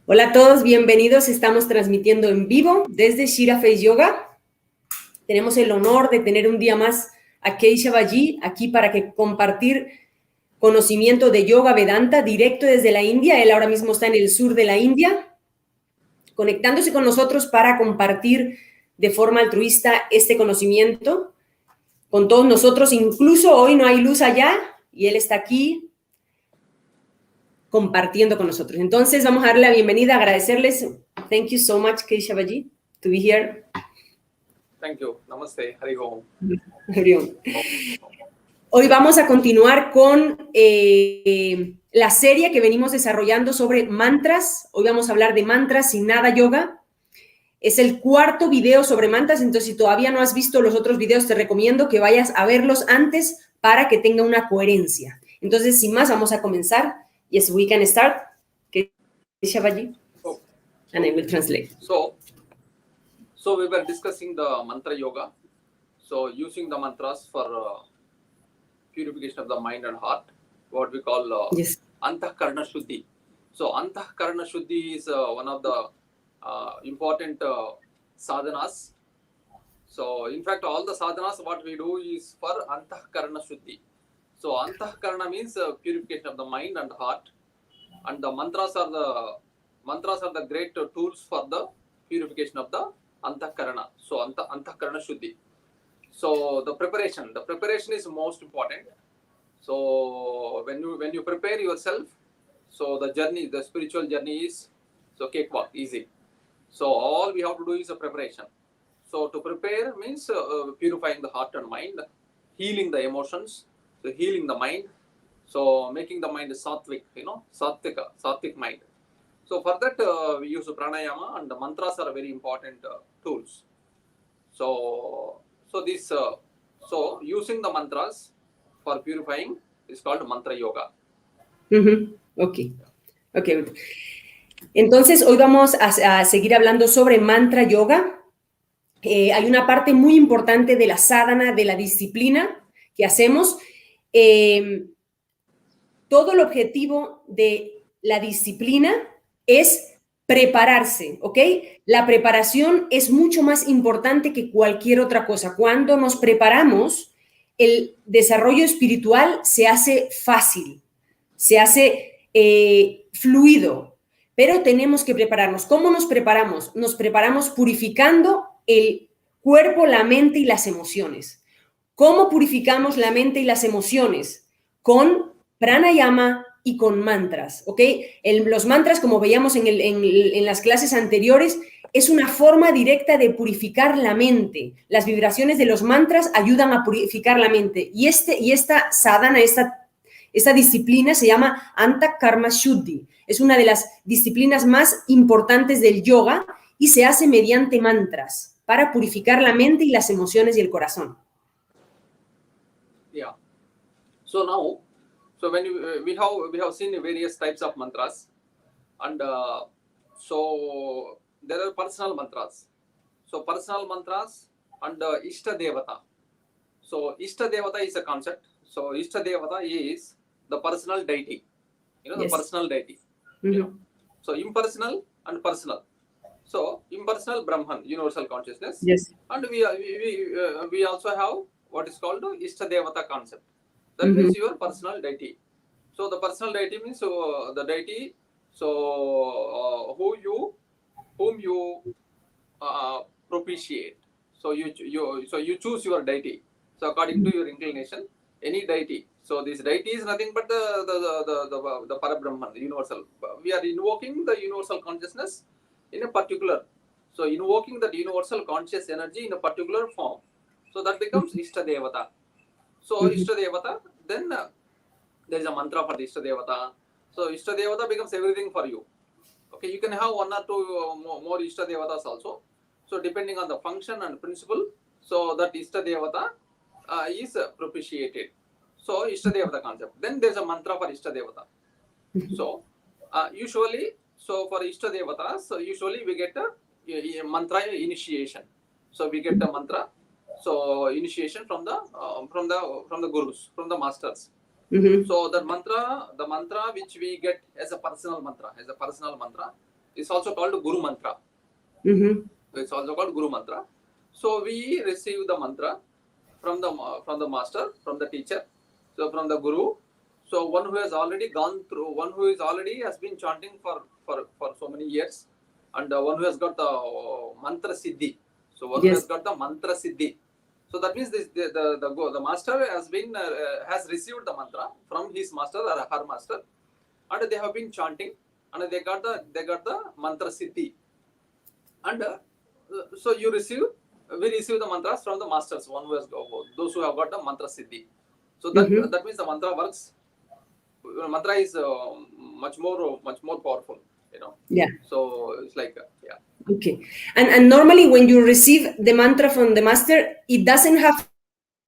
Hola a todos, bienvenidos. Estamos transmitiendo en vivo desde ShyraFaceYoga. Tenemos el honor de tener un día más a Keshavaji aquí para compartir conocimiento de Yoga-Vedanta directo desde la India. Él ahora mismo está en el sur de la India, conectándose con nosotros para compartir de forma altruista este conocimiento con todos nosotros. Incluso hoy no hay luz allá y él está aquí compartiendo con nosotros. Entonces, vamos a darle la bienvenida, agradecerles. Thank you so much, Keshavaji, to be here. Thank you. Namaste. Hari Om. Hari Om. Hoy vamos a continuar con la serie que venimos desarrollando sobre mantras. Hoy vamos a hablar de mantras sin nada yoga. Es el cuarto video sobre mantras, entonces si todavía no has visto los otros videos, te recomiendo que vayas a verlos antes para que tenga una coherencia. Entonces, sin más, vamos a comenzar. Yes, we can start. Keshavaji, and I will translate. So we were discussing the mantra yoga. So using the mantras for purification of the mind and heart, what we call Yes. Antahkarana Shuddhi. So Antahkarana Shuddhi is one of the important sadhanas. So in fact, all the sadhanas what we do is for Antahkarana Shuddhi. So Antahkarana means purification of the mind and heart, and the mantras are the great tools for the purification of the Antahkarana. So Antahkarana Shuddhi. So the preparation is most important. So when you prepare yourself, so the spiritual journey is cakewalk, easy. So all we have to do is a preparation. So to prepare means purifying the heart and mind, healing the emotions, so healing the mind, so making the mind sattvic, sattvic mind. So for that we use pranayama, and the mantras are very important tools. So using the mantras for purifying is called mantra yoga. Okay. Entonces, hoy vamos a seguir hablando sobre mantra yoga. Hay una parte muy importante de la sadhana, de la disciplina que hacemos. Todo el objetivo de la disciplina es prepararse, ¿ok? La preparación es mucho más importante que cualquier otra cosa. Cuando nos preparamos, el desarrollo espiritual se hace fácil, se hace fluido, pero tenemos que prepararnos. ¿Cómo nos preparamos? Nos preparamos purificando el cuerpo, la mente y las emociones. ¿Cómo purificamos la mente y las emociones? Con pranayama y con mantras, ¿ok? Los mantras, como veíamos en las clases anteriores, es una forma directa de purificar la mente. Las vibraciones de los mantras ayudan a purificar la mente. Y esta sadhana, esta disciplina se llama Antahkarana Shuddhi. Es una de las disciplinas más importantes del yoga y se hace mediante mantras para purificar la mente y las emociones y el corazón. Yeah. So now, when we have seen various types of mantras, and so there are personal mantras. So personal mantras and Esta Devata. So Esta Devata is a concept. So Esta Devata is the personal deity. Yes. The personal deity. So impersonal and personal. So impersonal Brahman, universal consciousness. Yes. And we also have what is called Esta Devata concept. That means your personal deity. So the personal deity means the deity. So whom you propitiate. So you choose your deity. So according to your inclination, any deity. So this deity is nothing but the Parabrahman, the universal. We are invoking the universal consciousness in a particular. So invoking that universal conscious energy in a particular form. So that becomes Ista Devata. So Ista Devata, then there is a mantra for the Ista Devata. So Ista Devata becomes everything for you. Okay, you can have one or two more Ista Devatas also. So depending on the function and principle, so that Ista Devata is propitiated. So Ista Devata concept. Then there is a mantra for Ista Devata. So usually, so for Ista Devatas, so usually we get a mantra initiation. So we get a mantra. So initiation from the gurus, from the masters. So the mantra which we get as a personal mantra, It's also called Guru Mantra. It's also called Guru Mantra. So we receive the mantra from the master, from the teacher, so from the Guru. So one who has already gone through, one who is already has been chanting for so many years, and one who has got the mantra siddhi. So one who has got the mantra siddhi. So that means the master has received the mantra from his master or her master, and they have been chanting, and they got the mantra siddhi. And so we receive the mantras from the masters, one who has those who have got the mantra siddhi. So that means the mantra works. Mantra is much more powerful, you know. Yeah. So it's like Okay. And normally when you receive the mantra from the master, it doesn't have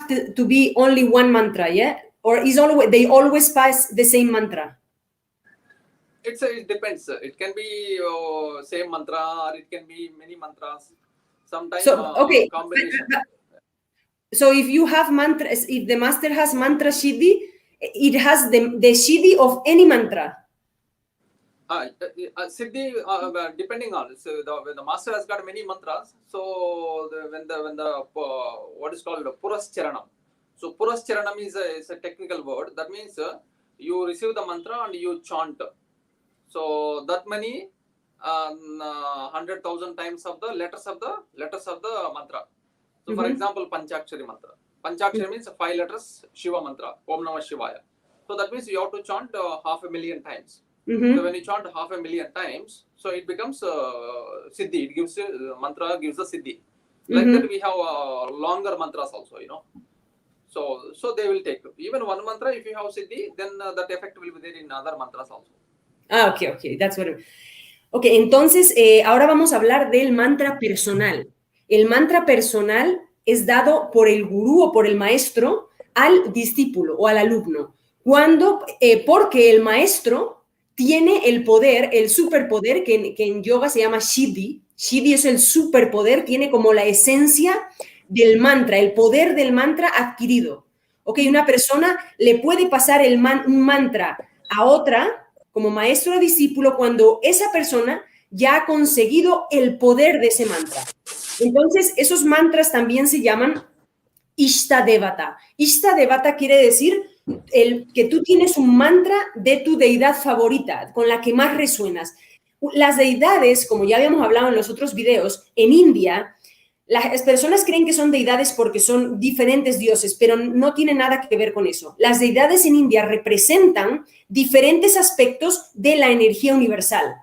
to be only one mantra, yeah? Or they always pass the same mantra? It depends. It can be same mantra, or it can be many mantras. Sometimes combination. So if you have mantras, if the master has mantra siddhi, it has the siddhi of any mantra. Siddhi, depending on when the master has got many mantras, so when the what is called Purascharanam. So Purascharanam is a technical word. That means you receive the mantra and you chant. So that many 100,000 times of the letters of the mantra. So for example, Panchakshari mantra. Panchakshari means 5 letters Shiva mantra, Om Namah Shivaya. So that means you have to chant 500,000 times. So when you chant 500,000 times, so it becomes siddhi. It gives mantra gives the siddhi. Like that we have longer mantras also, you know. So they will take even one mantra. If you have siddhi, then that effect will be there in other mantras also. Okay, that's what. Okay, entonces ahora vamos a hablar del mantra personal. El mantra personal es dado por el gurú o por el maestro al discípulo o al alumno. Porque el maestro tiene el poder, el superpoder, que en yoga se llama Siddhi. Siddhi es el superpoder, tiene como la esencia del mantra, el poder del mantra adquirido. Ok, una persona le puede pasar un mantra a otra, como maestro o discípulo, cuando esa persona ya ha conseguido el poder de ese mantra. Entonces, esos mantras también se llaman Ishtadevata. Ishtadevata quiere decir que tú tienes un mantra de tu deidad favorita, con la que más resuenas. Las deidades, como ya habíamos hablado en los otros videos, en India, las personas creen que son deidades porque son diferentes dioses, pero no tiene nada que ver con eso. Las deidades en India representan diferentes aspectos de la energía universal.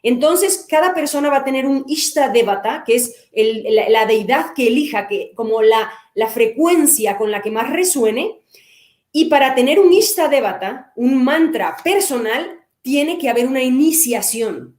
Entonces, cada persona va a tener un Ishtadevata, que es la deidad que elija, como la frecuencia con la que más resuene. Y para tener un Ishtadevata, un mantra personal, tiene que haber una iniciación.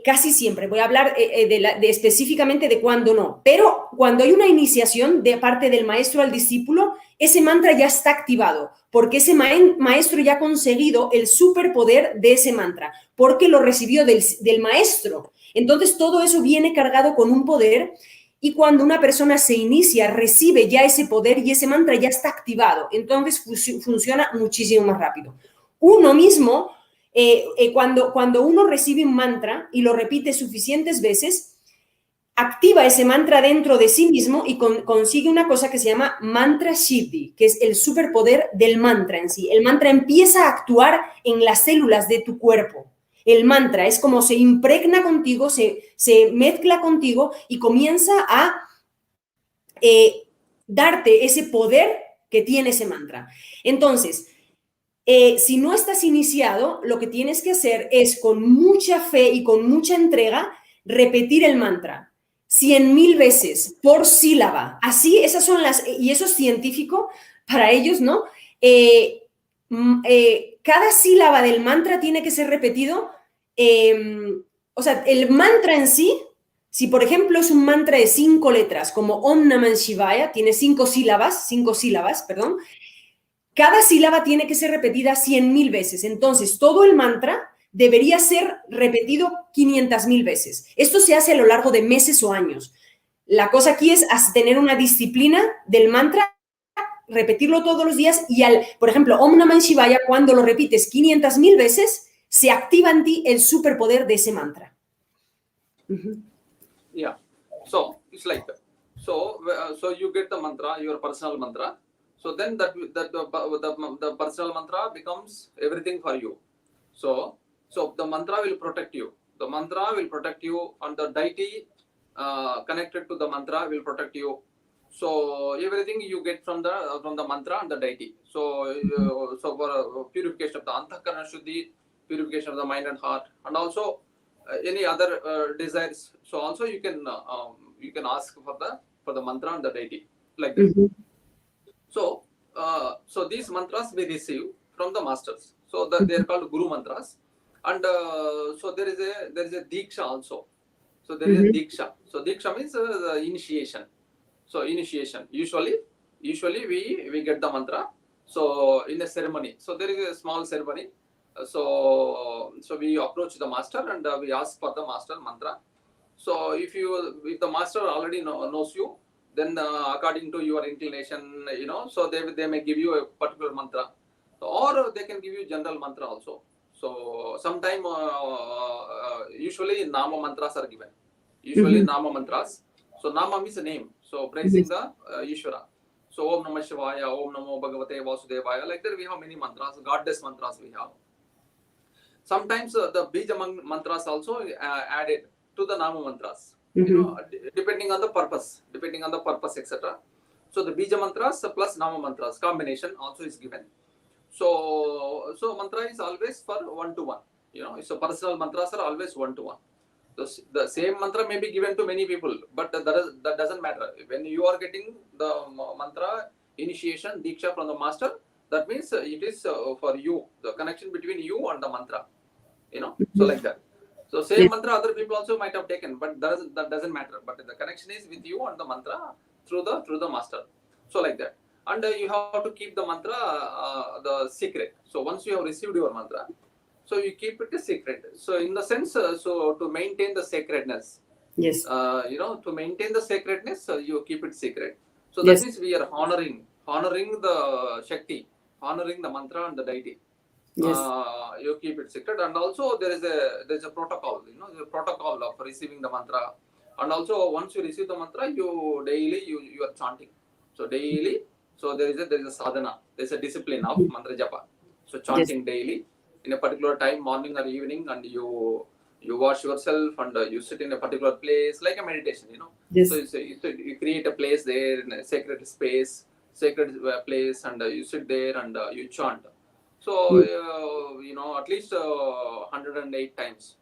Casi siempre, voy a hablar específicamente de cuándo no, pero cuando hay una iniciación de parte del maestro al discípulo, ese mantra ya está activado, porque ese maestro ya ha conseguido el superpoder de ese mantra, porque lo recibió del maestro. Entonces todo eso viene cargado con un poder, y cuando una persona se inicia, recibe ya ese poder y ese mantra ya está activado. Entonces funciona muchísimo más rápido. Uno mismo, cuando uno recibe un mantra y lo repite suficientes veces, activa ese mantra dentro de sí mismo y consigue una cosa que se llama mantra siddhi, que es el superpoder del mantra en sí. El mantra empieza a actuar en las células de tu cuerpo. El mantra es como se impregna contigo, se mezcla contigo y comienza a darte ese poder que tiene ese mantra. Entonces, si no estás iniciado, lo que tienes que hacer es con mucha fe y con mucha entrega repetir el mantra 100,000 veces por sílaba. Así, esas son y eso es científico para ellos, ¿no? Cada sílaba del mantra tiene que ser repetido. O sea, el mantra en sí, si por ejemplo es un mantra de 5 letras, como Om Namah Shivaya, tiene 5 sílabas, perdón. Cada sílaba tiene que ser repetida 100,000 veces. Entonces, todo el mantra debería ser repetido 500,000 veces. Esto se hace a lo largo de meses o años. La cosa aquí es tener una disciplina del mantra, repetirlo todos los días y por ejemplo, Om Namah Shivaya, cuando lo repites 500,000 veces, se activa en ti el superpoder de ese mantra. Yeah. So it's like that. So you get the mantra, your personal mantra. So then the personal mantra becomes everything for you. So the mantra will protect you. The mantra will protect you, and the deity connected to the mantra will protect you. So everything you get from the mantra and the deity. So for purification of the antahkarana shuddhi, purification of the mind and heart, and also any other desires. So also you can ask for the mantra and the deity, like that. So these mantras we receive from the masters. So they are called guru mantras, and so there is a diksha also. So there is a diksha. So diksha means the initiation. So initiation. Usually we get the mantra. So in a ceremony. So there is a small ceremony. So we approach the master and we ask for the master mantra. So if the master already knows you, then according to your inclination, so they may give you a particular mantra, or they can give you general mantra also. So sometime usually nama mantras are given. Usually nama mantras. So nama means a name. So praising the Ishvara. So Om Namah Shivaya, Om Namo Bhagavate Vasudevaya. Like that we have many mantras, goddess mantras we have. Sometimes the bija mantras also added to the nama mantras. Depending on the purpose, etc. So the bija mantras plus nama mantras combination also is given. So mantra is always for one-to-one. So personal mantras are always one-to-one. The same mantra may be given to many people, but that doesn't matter. When you are getting the mantra initiation, diksha from the master, that means it is for you, the connection between you and the mantra. So like that. So same mantra other people also might have taken, but that doesn't matter. But the connection is with you and the mantra through the master. So like that. And you have to keep the mantra the secret. So once you have received your mantra, so you keep it a secret. So in the sense, so to maintain the sacredness, yes, to maintain the sacredness, you keep it secret. So that means we are honoring the Shakti, honoring the mantra and the deity. Yes. You keep it secret, and also there is a protocol. The protocol of receiving the mantra, and also once you receive the mantra, you daily you are chanting. So daily, so there is a sadhana. There is a discipline of mantra japa. So chanting daily in a particular time, morning or evening, and you wash yourself and you sit in a particular place like a meditation. Yes. So you create a place there in a sacred space, place, and you sit there and you chant. So at least 108 times.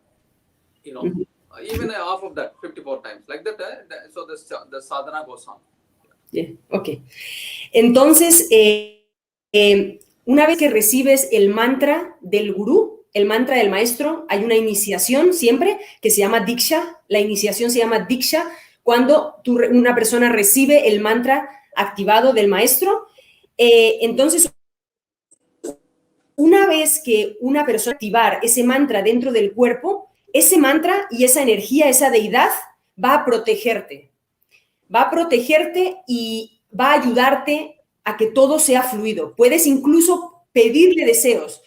Even half of that, 54 times, like that. So the sadhana goes on. Yeah. Ok. Entonces, una vez que recibes el mantra del gurú, el mantra del maestro, hay una iniciación siempre que se llama diksha. La iniciación se llama diksha cuando una persona recibe el mantra activado del maestro. Entonces, una vez que una persona activar ese mantra dentro del cuerpo, ese mantra y esa energía, esa deidad, va a protegerte. Va a protegerte y va a ayudarte a que todo sea fluido. Puedes incluso pedirle deseos,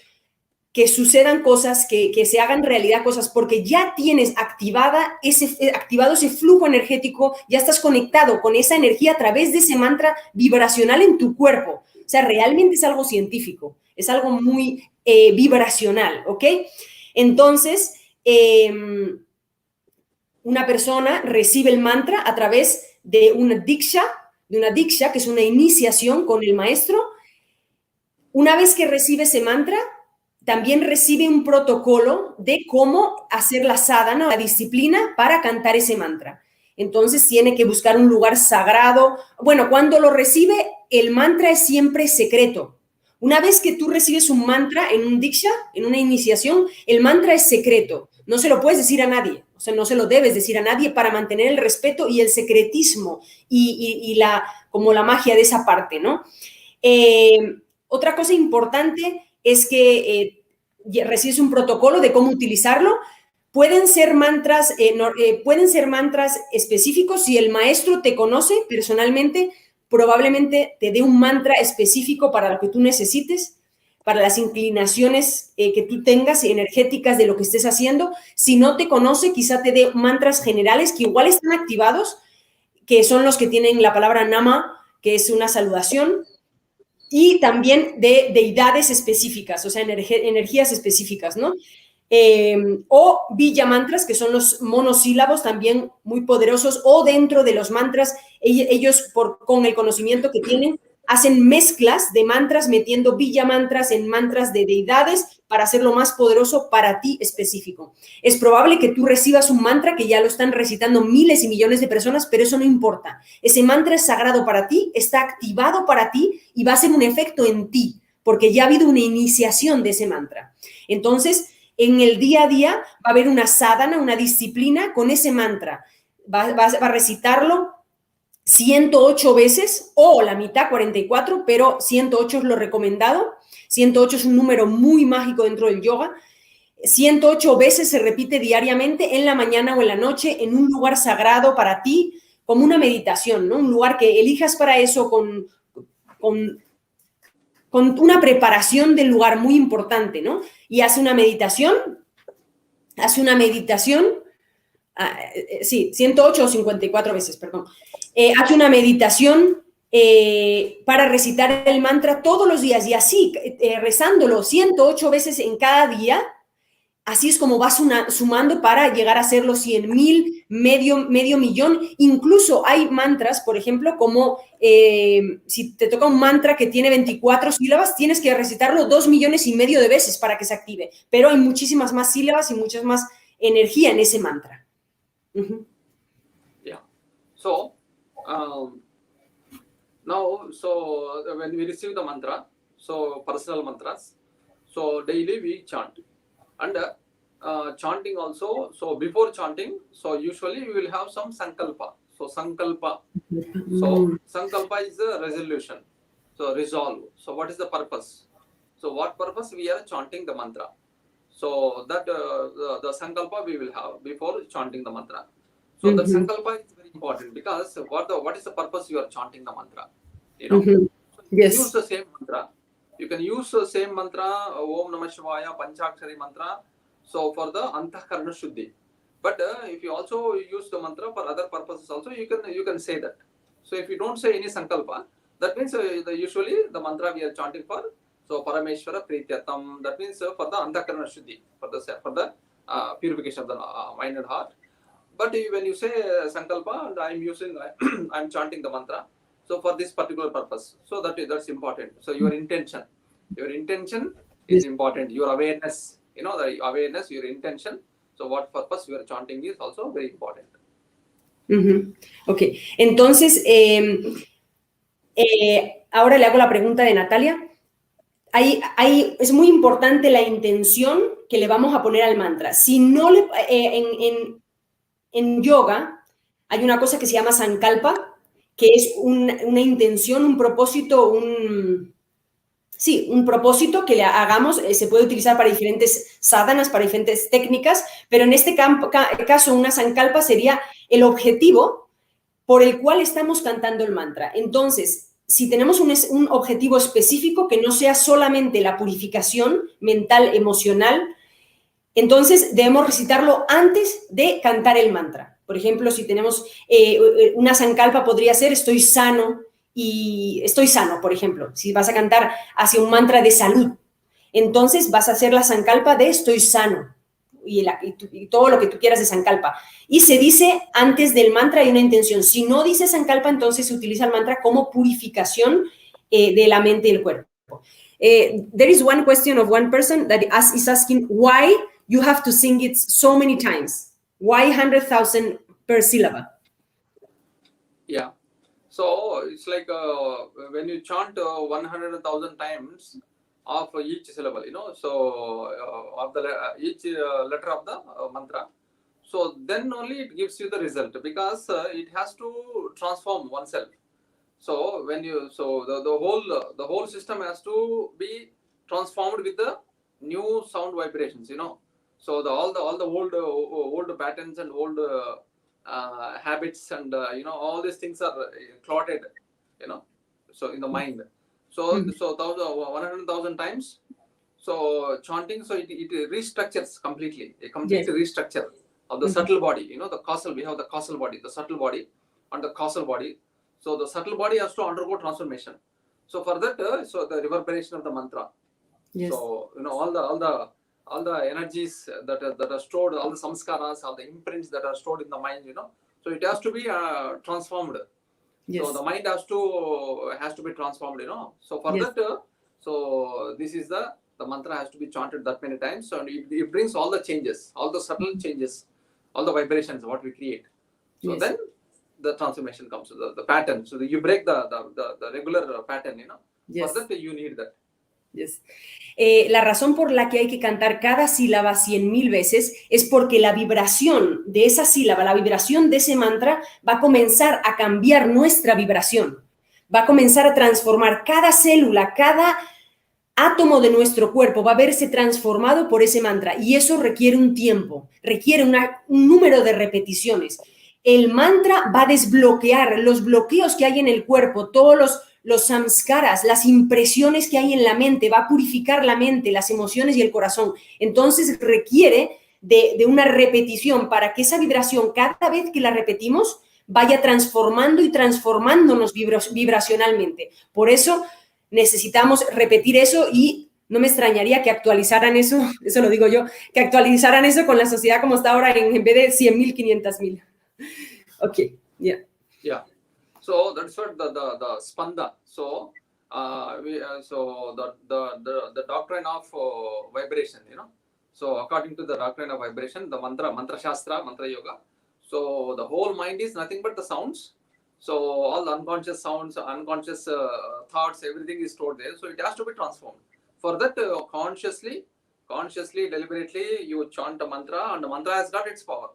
que sucedan cosas, que se hagan realidad cosas, porque ya tienes activado ese flujo energético, ya estás conectado con esa energía a través de ese mantra vibracional en tu cuerpo. O sea, realmente es algo científico, es algo muy vibracional, ¿ok? Entonces, una persona recibe el mantra a través de una diksha, que es una iniciación con el maestro. Una vez que recibe ese mantra, también recibe un protocolo de cómo hacer la sadhana, la disciplina para cantar ese mantra. Entonces tiene que buscar un lugar sagrado. Bueno, cuando lo recibe, el mantra es siempre secreto. Una vez que tú recibes un mantra en un diksha, en una iniciación, el mantra es secreto. No se lo puedes decir a nadie. O sea, no se lo debes decir a nadie para mantener el respeto y el secretismo y como la magia de esa parte, ¿no? Otra cosa importante es que recibes un protocolo de cómo utilizarlo. Pueden ser mantras específicos. Si el maestro te conoce personalmente, probablemente te dé un mantra específico para lo que tú necesites. para las inclinaciones que tú tengas energéticas de lo que estés haciendo. Si no te conoce, quizá te dé mantras generales que igual están activados, que son los que tienen la palabra nama, que es una saludación, y también de deidades específicas, o sea, energías específicas, ¿no? O villa mantras, que son los monosílabos también muy poderosos, o dentro de los mantras, ellos con el conocimiento que tienen, hacen mezclas de mantras, metiendo villa mantras en mantras de deidades para hacerlo más poderoso para ti específico. Es probable que tú recibas un mantra que ya lo están recitando miles y millones de personas, pero eso no importa. Ese mantra es sagrado para ti, está activado para ti y va a hacer un efecto en ti, porque ya ha habido una iniciación de ese mantra. Entonces, en el día a día va a haber una sadhana, una disciplina con ese mantra. Va a recitarlo 108 veces o la mitad, 44, pero 108 es lo recomendado. 108 es un número muy mágico dentro del yoga. 108 veces se repite diariamente en la mañana o en la noche en un lugar sagrado para ti, como una meditación, ¿no? Un lugar que elijas para eso con una preparación del lugar muy importante, ¿no? Y hace una meditación, sí, 108 o 54 veces, perdón. Hace una meditación para recitar el mantra todos los días y así, rezándolo 108 veces en cada día. Así es como vas sumando para llegar a ser los 100,000, medio millón. Incluso hay mantras, por ejemplo, como si te toca un mantra que tiene 24 sílabas, tienes que recitarlo 2,5 millones de veces para que se active. Pero hay muchísimas más sílabas y muchas más energía en ese mantra. Yeah. So, now, so when we receive the mantra, so personal mantras, so daily we chant. And chanting also, so before chanting, so usually we will have some sankalpa. So sankalpa. So sankalpa is a resolution. So resolve. So what is the purpose? So what purpose we are chanting the mantra? So that the sankalpa we will have before chanting the mantra. So the sankalpa is very important because what is the purpose you are chanting the mantra? You know, so you Yes. use the same mantra. You can use the same mantra, Om Namah Shivaya, Panchakshari mantra, so for the Antahkarana Shuddhi. But if you also use the mantra for other purposes also, you can say that. So if you don't say any sankalpa, that means usually the mantra we are chanting for, so Parameshwara Prityatam, that means for the Antahkarana Shuddhi, for the purification of the mind and heart. But when you say sankalpa, and I'm chanting the mantra, so for this particular purpose, so that's important. So your intention is important. Your awareness, the awareness, your intention. So what purpose you are chanting is also very important. Ok, entonces, ahora le hago la pregunta de Natalia. Es muy importante la intención que le vamos a poner al mantra. Si no en yoga hay una cosa que se llama sankalpa, que es una intención, un propósito, un propósito que le hagamos. Se puede utilizar para diferentes sadhanas, para diferentes técnicas, pero en este caso una sankalpa sería el objetivo por el cual estamos cantando el mantra. Entonces, si tenemos un objetivo específico que no sea solamente la purificación mental, emocional, entonces debemos recitarlo antes de cantar el mantra. Por ejemplo, si tenemos una sankalpa, podría ser estoy sano, por ejemplo. Si vas a cantar hacia un mantra de salud, entonces vas a hacer la sankalpa de estoy sano y todo lo que tú quieras de sankalpa. Y se dice antes del mantra, hay una intención. Si no dice sankalpa, entonces se utiliza el mantra como purificación de la mente y el cuerpo. There is one question of one person that is asking why you have to sing it so many times. Why 100,000 per syllable? Yeah. So it's like when you chant 100,000 times of each syllable, so of the each letter of the mantra. So then only it gives you the result because it has to transform oneself. So when the whole system has to be transformed with the new sound vibrations, So all the old patterns and old habits and all these things are clotted, so in the mind. So 100,000 times. So chanting, so it restructures completely, a complete restructure of the subtle body. The causal, we have the causal body, the subtle body, and the causal body. So the subtle body has to undergo transformation. So for that, so the reverberation of the mantra. So all the energies that are stored, all the samskaras, all the imprints that are stored in the mind. So it has to be transformed. So the mind has to be transformed. So for that, so this is the mantra has to be chanted that many times. So it brings all the changes, all the subtle changes, all the vibrations what we create. So then the transformation comes to the pattern. So you break the regular pattern. For that you need that. La razón por la que hay que cantar cada sílaba 100,000 veces es porque la vibración de esa sílaba, la vibración de ese mantra va a comenzar a cambiar nuestra vibración, va a comenzar a transformar cada célula, cada átomo de nuestro cuerpo va a verse transformado por ese mantra y eso requiere un tiempo, requiere un número de repeticiones. El mantra va a desbloquear los bloqueos que hay en el cuerpo, todos los samskaras, las impresiones que hay en la mente, va a purificar la mente, las emociones y el corazón. Entonces requiere de una repetición para que esa vibración, cada vez que la repetimos, vaya transformando y transformándonos vibracionalmente. Por eso necesitamos repetir eso y no me extrañaría que actualizaran eso lo digo yo, que actualizaran eso con la sociedad como está ahora en vez de 100,000, 500,000. Okay, yeah. So that's what the spanda. So so the doctrine of vibration, So according to the doctrine of vibration, the mantra shastra, mantra yoga. So the whole mind is nothing but the sounds. So all the unconscious sounds, unconscious thoughts, everything is stored there. So it has to be transformed. For that, consciously, deliberately, you chant a mantra, and the mantra has got its power.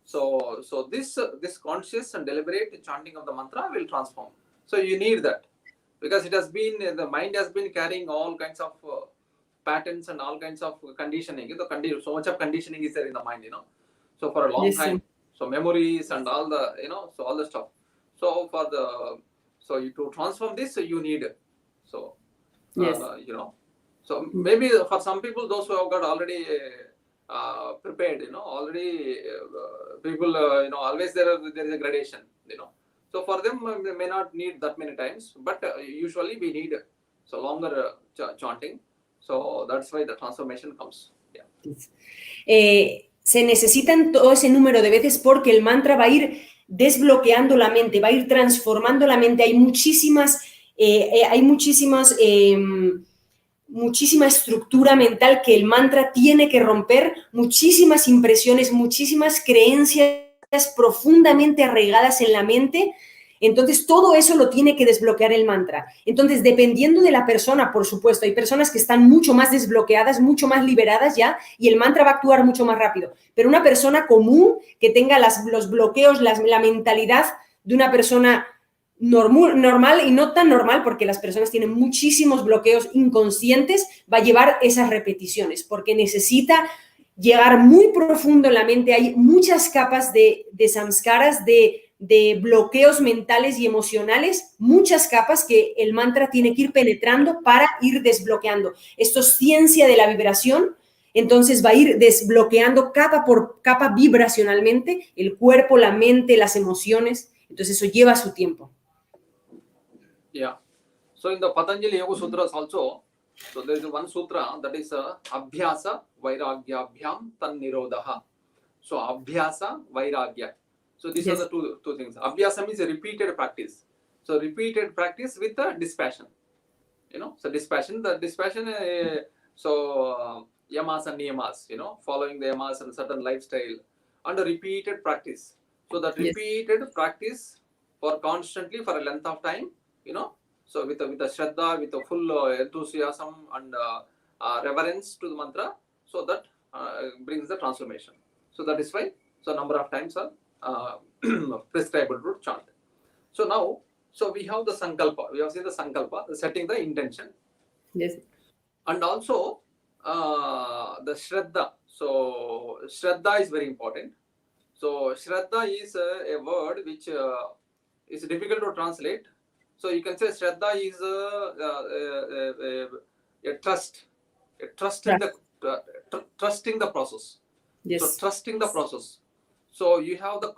So this conscious and deliberate chanting of the mantra will transform. So you need that because the mind has been carrying all kinds of patterns and all kinds of conditioning. So much of conditioning is there in the mind. So for a long time, so memories and all the so all the stuff. So to transform this, you need so so maybe for some people, those who have got already prepared, already people, always there is a gradation, So for them, they may not need that many times, but usually we need so longer chanting. So that's why the transformation comes. Se necesitan todo ese número de veces porque el mantra va a ir desbloqueando la mente, va a ir transformando la mente. Hay muchísima estructura mental que el mantra tiene que romper, muchísimas impresiones, muchísimas creencias profundamente arraigadas en la mente. Entonces, todo eso lo tiene que desbloquear el mantra. Entonces, dependiendo de la persona, por supuesto, hay personas que están mucho más desbloqueadas, mucho más liberadas ya, y el mantra va a actuar mucho más rápido. Pero una persona común que tenga los bloqueos, la mentalidad de una persona normal y no tan normal, porque las personas tienen muchísimos bloqueos inconscientes, va a llevar esas repeticiones, porque necesita llegar muy profundo en la mente. Hay muchas capas de samskaras, de bloqueos mentales y emocionales, muchas capas que el mantra tiene que ir penetrando para ir desbloqueando. Esto es ciencia de la vibración, entonces va a ir desbloqueando capa por capa vibracionalmente el cuerpo, la mente, las emociones. Entonces eso lleva su tiempo. Yeah. So in the Patanjali Yoga Sutras also, so there is one sutra that is Abhyasa Vairagyabhyam Tan Nirodha. So Abhyasa Vairagya. So these are the two things. Abhyasa means a repeated practice. So repeated practice with the dispassion. So dispassion, yamas and niyamas, following the yamas and certain lifestyle, and a repeated practice. So that repeated practice for constantly for a length of time, so with a shraddha, with a full enthusiasm and reverence to the mantra, so that brings the transformation. So that is why, so number of times are prescribed to chant. So now, so we have the sankalpa. We have seen the sankalpa, setting the intention. Yes. And also the shraddha. So shraddha is very important. So shraddha is a word which is difficult to translate. So you can say Shraddha is a trust in the trusting the process. Yes. So trusting the process. So you have the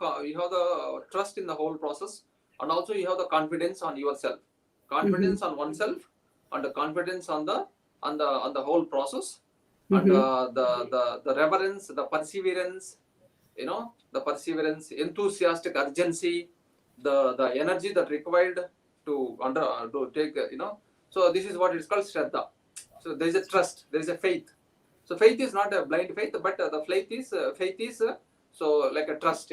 trust in the whole process, and also you have the confidence on yourself, confidence on oneself, and the confidence on the whole process, and the reverence, the perseverance, the perseverance, enthusiastic urgency, the energy that required to take, So this is what is called Shraddha. So there is a trust, there is a faith. So faith is not a blind faith, but the faith is so like a trust,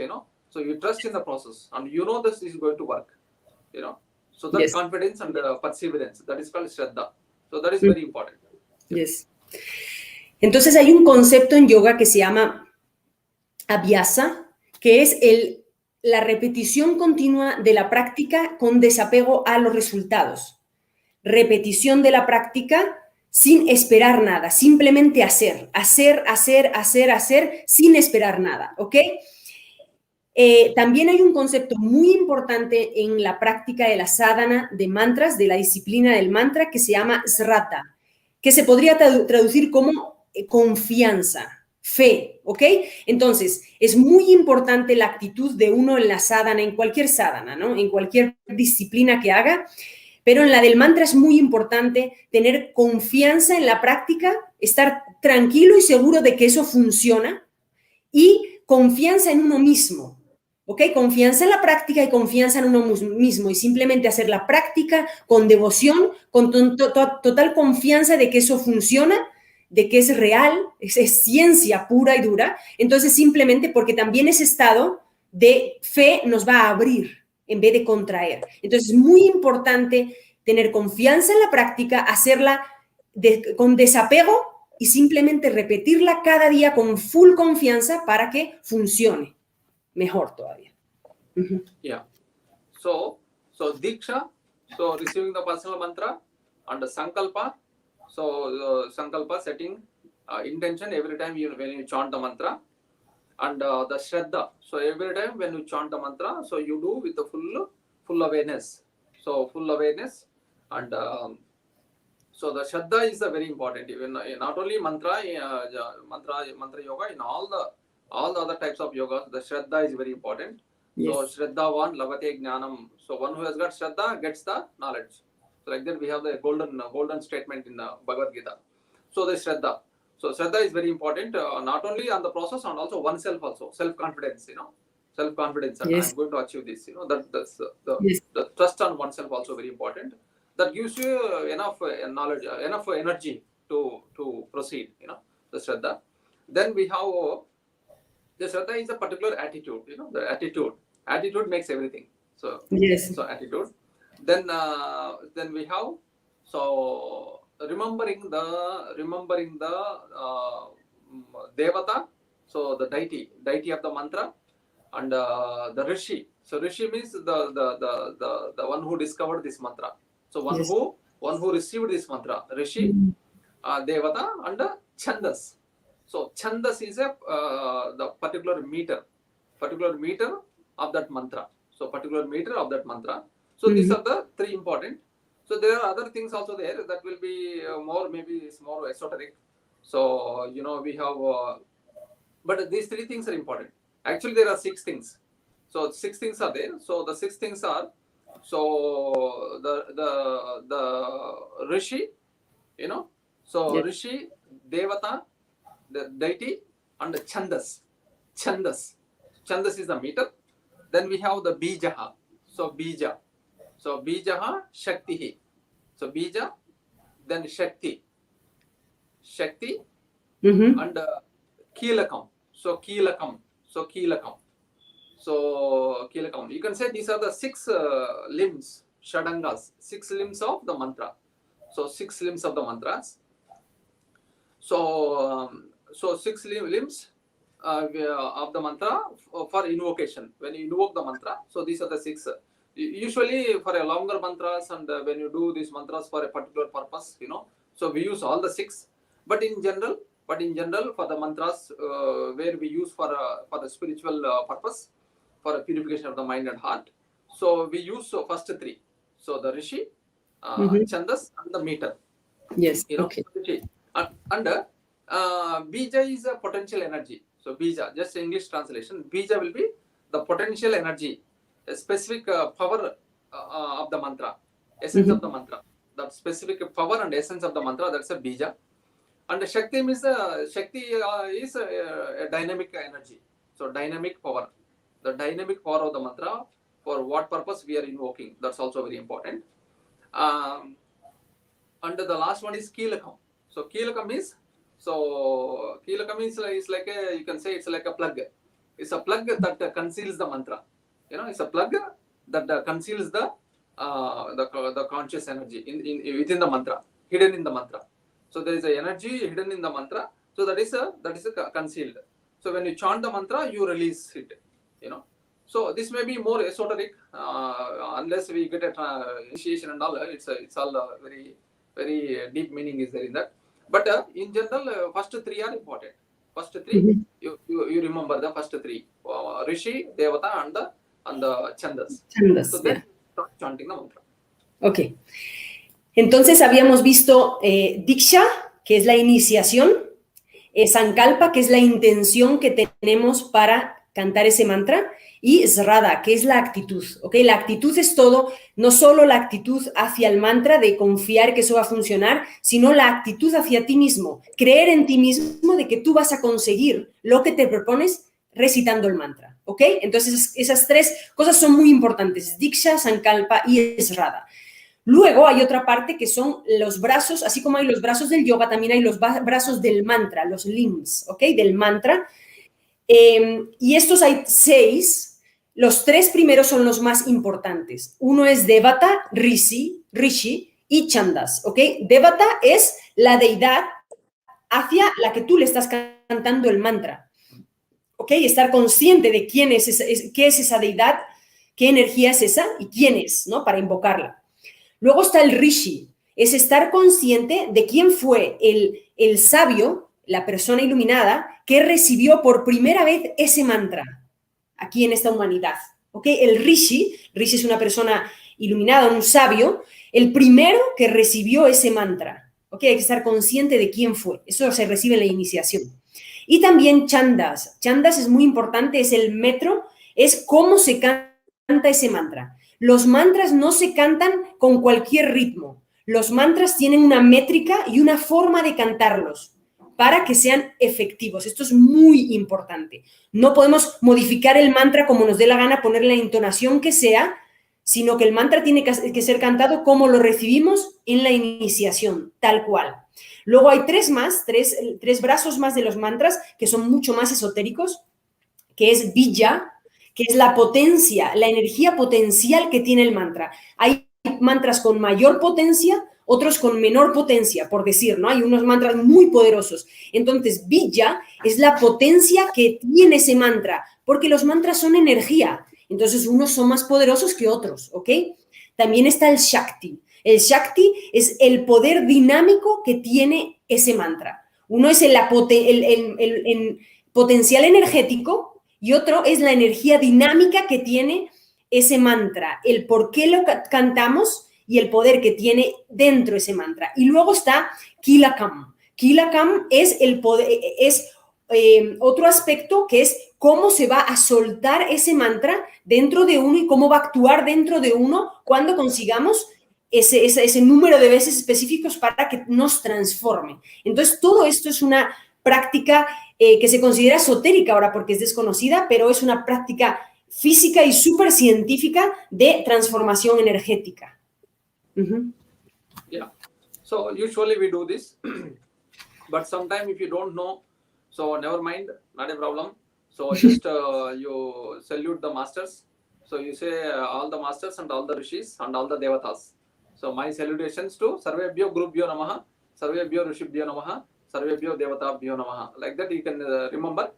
So you trust in the process, and this is going to work, So that confidence and perseverance, that is called Shraddha. So that is very important. Yes. Entonces hay un concepto en yoga que se llama abhyasa, que es la repetición continua de la práctica con desapego a los resultados. Repetición de la práctica sin esperar nada, simplemente hacer, sin esperar nada, ¿ok? También hay un concepto muy importante en la práctica de la sadhana de mantras, de la disciplina del mantra, que se llama srata, que se podría traducir como confianza, fe, ¿ok? Entonces, es muy importante la actitud de uno en la sadhana, en cualquier sadhana, ¿no? En cualquier disciplina que haga, pero en la del mantra es muy importante tener confianza en la práctica, estar tranquilo y seguro de que eso funciona, y confianza en uno mismo, ¿ok? Confianza en la práctica y confianza en uno mismo, y simplemente hacer la práctica con devoción, con total confianza de que eso funciona, de que es real, es ciencia pura y dura. Entonces, simplemente porque también ese estado de fe nos va a abrir en vez de contraer. Entonces, es muy importante tener confianza en la práctica, hacerla con desapego y simplemente repetirla cada día con full confianza para que funcione mejor todavía. Yeah. So Diksha, so receiving the personal mantra, and the Sankalpa, so Sankalpa, setting intention every time when you chant the mantra, and the Shraddha, so every time when you chant the mantra, so you do with the full awareness. So full awareness, and so the Shraddha is very important. Even not only mantra yoga, in all the other types of yoga, the Shraddha is very important. Yes. So Shraddhavan Lavate Jnanam. So one who has got Shraddha gets the knowledge. So like that we have the golden statement in the Bhagavad Gita. So the Shraddha. So Shraddha is very important, not only on the process and also oneself also. Self-confidence, Self-confidence. And yes. I'm going to achieve this, that's the trust on oneself also very important. That gives you enough knowledge, enough energy to proceed, the Shraddha. Then we have the Shraddha is a particular attitude, the attitude. Attitude makes everything. So yes. So attitude. Then we have remembering the Devata, so the deity of the mantra, and the Rishi. So Rishi means the one who discovered this mantra. So one yes. who received this mantra, Rishi, Devata, and Chandas. So Chandas is the particular meter of that mantra. So particular meter of that mantra. So these are the three important. So there are other things also there that will be more esoteric. So we have, but these three things are important. Actually, there are 6 things. So 6 things are there. So the 6 things are, so the Rishi, so yes. Rishi, Devata, the deity, and the Chandas. Chandas is the meter. Then we have the Bijaha. So Bija. So Bijaha, Shaktihi. So Bija, then Shakti. And Kilakam. So Kilakam. You can say these are the 6 limbs, Shadangas, 6 limbs of the mantra. So 6 limbs of the mantras. So 6 limbs of the mantra for invocation. When you invoke the mantra, so these are the 6. Usually for a longer mantras, and when you do these mantras for a particular purpose, so we use all the 6. But in general, for the mantras where we use for the spiritual purpose, for a purification of the mind and heart, so we use first 3. So the Rishi, Mhm. Chandas, and the meter. Yes. You know, Okay. Rishi. And Bija is a potential energy. So Bija, just English translation. Bija will be the potential energy, a specific power of the mantra, essence of the mantra. The specific power and essence of the mantra, that's a Bija. And the Shakti is a dynamic energy. So dynamic power. The dynamic power of the mantra, for what purpose we are invoking. That's also very important. And the last one is Keelakam. So Keelakam is like a, you can say it's like a plug. It's a plug that conceals the mantra. You know, it's a plug that conceals the conscious energy within the mantra, hidden in the mantra. So there is a energy hidden in the mantra. So that is concealed. So when you chant the mantra, you release it. You know. So this may be more esoteric, unless we get a initiation and all. It's all very deep meaning is there in that. But in general, first three are important. First three, you remember the first three: Rishi, Devata, and the Chandas. Chandas, So then start chanting the mantra. Ok. Entonces habíamos visto Diksha, que es la iniciación, Sankalpa, que es la intención que tenemos para cantar ese mantra, y Srada, que es la actitud. ¿Ok? La actitud es todo, no solo la actitud hacia el mantra de confiar que eso va a funcionar, sino la actitud hacia ti mismo, creer en ti mismo de que tú vas a conseguir lo que te propones recitando el mantra. ¿Ok? Entonces esas tres cosas son muy importantes: Diksha, Sankalpa y Srada. Luego hay otra parte que son los brazos, así como hay los brazos del yoga, también hay los brazos del mantra, los limbs, ¿ok? Del mantra. Y estos hay 6. Los 3 primeros son los más importantes. Uno es Devata, Rishi y Chandas, ¿ok? Devata es la deidad hacia la que tú le estás cantando el mantra, ¿ok? Estar consciente de quién es qué es esa deidad, qué energía es esa y quién es, ¿no? Para invocarla. Luego está el Rishi, es estar consciente de quién fue el sabio, la persona iluminada, que recibió por primera vez ese mantra aquí en esta humanidad. ¿Ok? El Rishi es una persona iluminada, un sabio, el primero que recibió ese mantra. ¿Ok? Hay que estar consciente de quién fue. Eso se recibe en la iniciación. Y también Chandas. Chandas es muy importante, es el metro, es cómo se canta ese mantra. Los mantras no se cantan con cualquier ritmo. Los mantras tienen una métrica y una forma de cantarlos para que sean efectivos. Esto es muy importante. No podemos modificar el mantra como nos dé la gana, ponerle la entonación que sea, sino que el mantra tiene que ser cantado como lo recibimos en la iniciación, tal cual. Luego hay tres brazos más de los mantras que son mucho más esotéricos, que es Bija, que es la potencia, la energía potencial que tiene el mantra. Hay mantras con mayor potencia, otros con menor potencia, por decir, ¿no? Hay unos mantras muy poderosos. Entonces, Bija es la potencia que tiene ese mantra, porque los mantras son energía. Entonces, unos son más poderosos que otros, ¿ok? También está el Shakti. El Shakti es el poder dinámico que tiene ese mantra. Uno es el potencial energético, y otro es la energía dinámica que tiene ese mantra, el por qué lo cantamos y el poder que tiene dentro ese mantra. Y luego está Kilakam. Kilakam es el poder, otro aspecto que es cómo se va a soltar ese mantra dentro de uno y cómo va a actuar dentro de uno cuando consigamos ese número de veces específicos para que nos transforme. Entonces, todo esto es una práctica que se considera esotérica ahora porque es desconocida, pero es una práctica física y súper científica de transformación energética. Yeah. So usually we do this, but sometimes if you don't know, so never mind, not a problem. So just you salute the masters. So you say all the masters and all the rishis and all the devatas. So my salutations to Sarvebhyo Gurubhyo Namaha, Sarvebhyo Rishibhyo Namaha, Sarvebhyo Devatabhyo Namaha. Like that you can remember.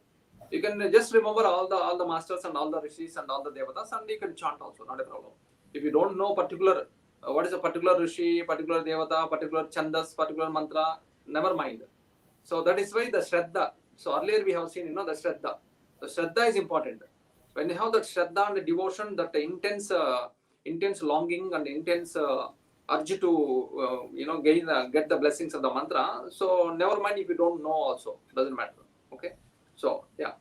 You can just remember all the masters and all the rishis and all the devatas, and you can chant also, not a problem. If you don't know particular what is a particular rishi, particular devata, particular chandas, particular mantra, never mind. So that is why the Shraddha. So earlier we have seen, the Shraddha. The Shraddha is important. When you have that Shraddha and the devotion, that intense intense longing and intense urge to get the blessings of the mantra. So never mind if you don't know also, doesn't matter. Okay, so yeah,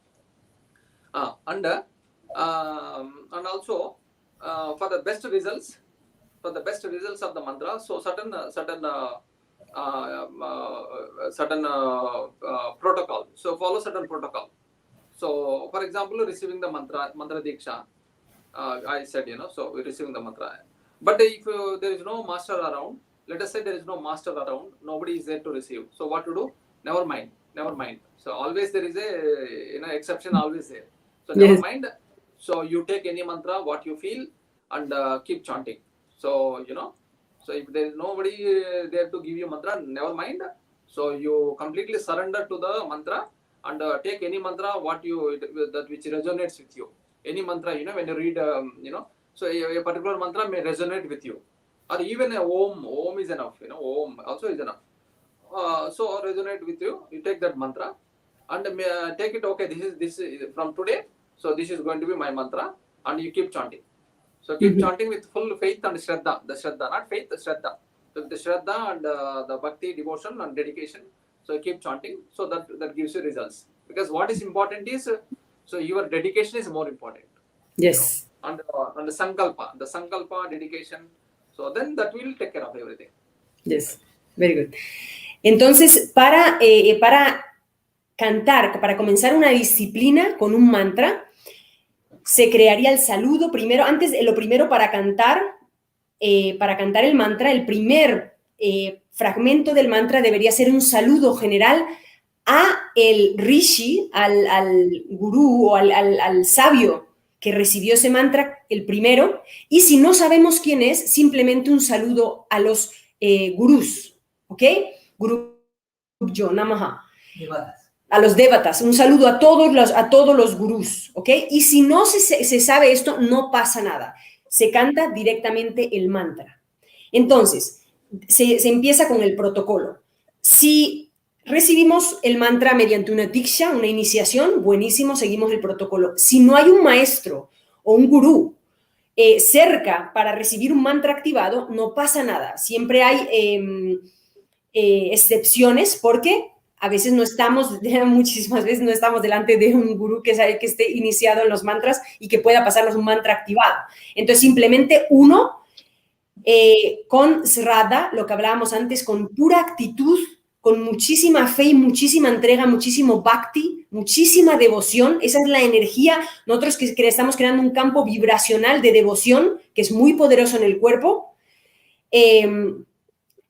and also for the best results of the mantra, so certain protocol. So follow certain protocol. So for example, receiving the mantra diksha, I said, so we're receiving the mantra. But if there is no master around, let us say there is no master around, nobody is there to receive. So what to do? Never mind. So always there is a exception always there. So never mind. So you take any mantra, what you feel, and keep chanting. So so if there is nobody there to give you mantra, never mind. So you completely surrender to the mantra and take any mantra that which resonates with you. Any mantra, when you read, so a particular mantra may resonate with you, or even a om is enough. Om also is enough. So resonate with you. You take that mantra and take it. Okay, this is from today. So this is going to be my mantra, and you keep chanting. So keep chanting with full faith and shraddha. The shraddha, not faith, the shraddha. So with the shraddha and the bhakti, devotion and dedication. So keep chanting. So that gives you results. Because what is important is, so your dedication is more important. Yes. And the sankalpa, dedication. So then that will take care of everything. Yes, very good. Entonces, para cantar, para comenzar una disciplina con un mantra, se crearía el saludo primero. Lo primero para cantar el mantra, el primer fragmento del mantra debería ser un saludo general a el rishi, al gurú o al sabio que recibió ese mantra, el primero, y si no sabemos quién es, simplemente un saludo a los gurús, ¿ok? Guru yo, namaha. A los devatas, un saludo a todos los gurús, ¿ok? Y si no se sabe esto, no pasa nada. Se canta directamente el mantra. Entonces, se empieza con el protocolo. Si recibimos el mantra mediante una diksha, una iniciación, buenísimo, seguimos el protocolo. Si no hay un maestro o un gurú cerca para recibir un mantra activado, no pasa nada. Siempre hay excepciones porque a veces muchísimas veces no estamos delante de un gurú que esté iniciado en los mantras y que pueda pasarnos un mantra activado. Entonces, simplemente uno, con sraddha, lo que hablábamos antes, con pura actitud, con muchísima fe y muchísima entrega, muchísimo bhakti, muchísima devoción. Esa es la energía. Nosotros que estamos creando un campo vibracional de devoción que es muy poderoso en el cuerpo.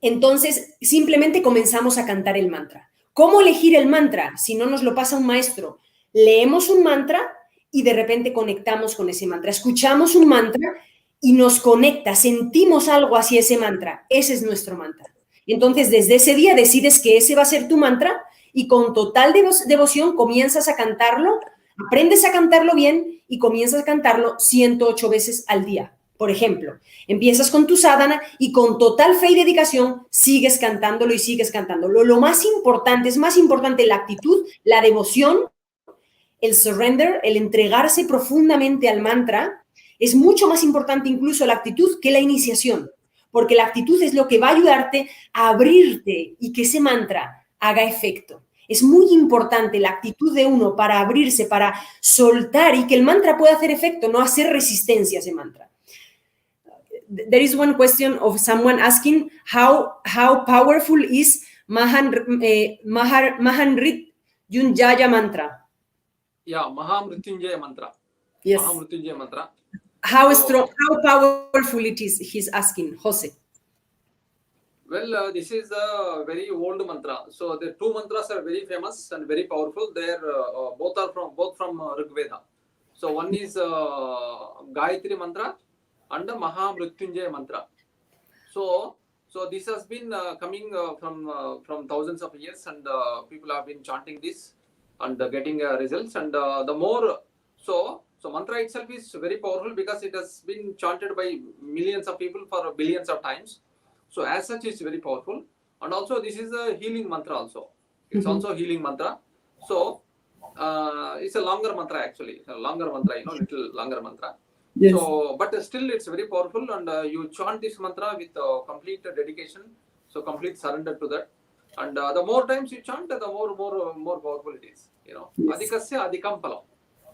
Entonces, simplemente comenzamos a cantar el mantra. ¿Cómo elegir el mantra? Si no nos lo pasa un maestro, leemos un mantra y de repente conectamos con ese mantra. Escuchamos un mantra y nos conecta, sentimos algo hacia ese mantra. Ese es nuestro mantra. Entonces, desde ese día decides que ese va a ser tu mantra y con total devoción comienzas a cantarlo, aprendes a cantarlo bien y comienzas a cantarlo 108 veces al día. Por ejemplo, empiezas con tu sadhana y con total fe y dedicación sigues cantándolo y sigues cantándolo. Lo más importante, es más importante la actitud, la devoción, el surrender, el entregarse profundamente al mantra. Es mucho más importante incluso la actitud que la iniciación, porque la actitud es lo que va a ayudarte a abrirte y que ese mantra haga efecto. Es muy importante la actitud de uno para abrirse, para soltar y que el mantra pueda hacer efecto, no hacer resistencia a ese mantra. There is one question of someone asking how powerful is Mahamrityunjaya mantra. Yeah, Mahamrityunjaya mantra. Yes. Mahamrityunjaya mantra. How powerful it is, he's asking, Jose. Well, this is a very old mantra. So the two mantras are very famous and very powerful. They're both from Rig Veda. So one is Gayatri mantra and the Mahamrityunjaya mantra. So this has been coming from thousands of years, and people have been chanting this and getting results. And the more so mantra itself is very powerful because it has been chanted by millions of people for billions of times. So as such, it's very powerful. And also this is a healing mantra also. It's also a healing mantra. So it's a longer mantra actually. A longer mantra, little longer mantra. Yes. So, but still it's very powerful, and you chant this mantra with complete dedication, so complete surrender to that. And the more times you chant, the more powerful it is. You know, Yes. adhikasya adhikam phalam.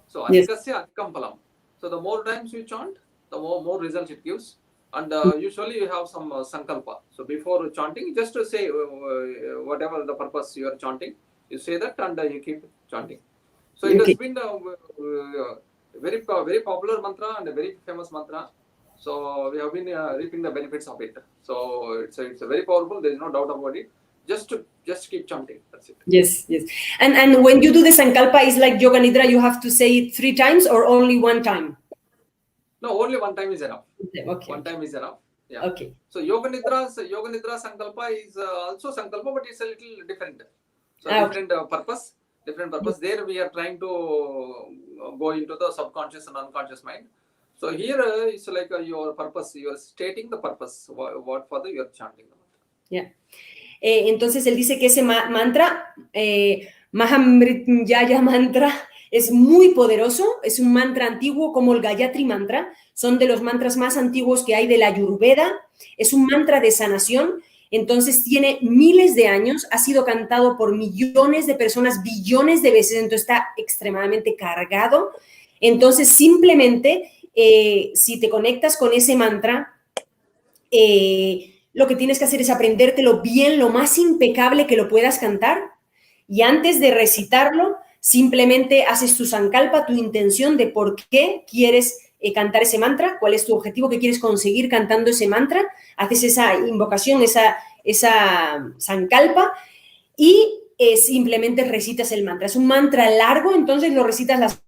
So Yes. adhikasya adhikam phalam. So the more times you chant, the more results it gives. And usually you have some sankalpa. So before chanting, just to say whatever the purpose you are chanting, you say that, and you keep chanting. So it has been a very popular mantra and a very famous mantra. So we have been reaping the benefits of it. So it's a very powerful. There is no doubt about it. Just keep chanting. That's it. Yes, yes. And when you do the sankalpa, is like Yoga Nidra, you have to say it 3 times or only 1 time? No, only 1 time is enough. Okay. 1 time is enough. Yeah. Okay. So Yoga Nidra sankalpa is also sankalpa, but it's a little different. So different purpose. Different purpose. There we are trying to go into the subconscious and unconscious mind. So here it's like your purpose. You are stating the purpose. What for the you are chanting. Yeah. Entonces él dice que ese mantra, Mahamrityunjaya mantra, es muy poderoso, es un mantra antiguo como el Gayatri mantra, son de los mantras más antiguos que hay de la Ayurveda, es un mantra de sanación, entonces tiene miles de años, ha sido cantado por millones de personas, billones de veces, entonces está extremadamente cargado. Entonces simplemente si te conectas con ese mantra, lo que tienes que hacer es aprendértelo bien, lo más impecable que lo puedas cantar, y antes de recitarlo, simplemente haces tu sankalpa, tu intención de por qué quieres cantar ese mantra, cuál es tu objetivo que quieres conseguir cantando ese mantra, haces esa invocación, esa sankalpa, y simplemente recitas el mantra. Es un mantra largo, entonces lo recitas las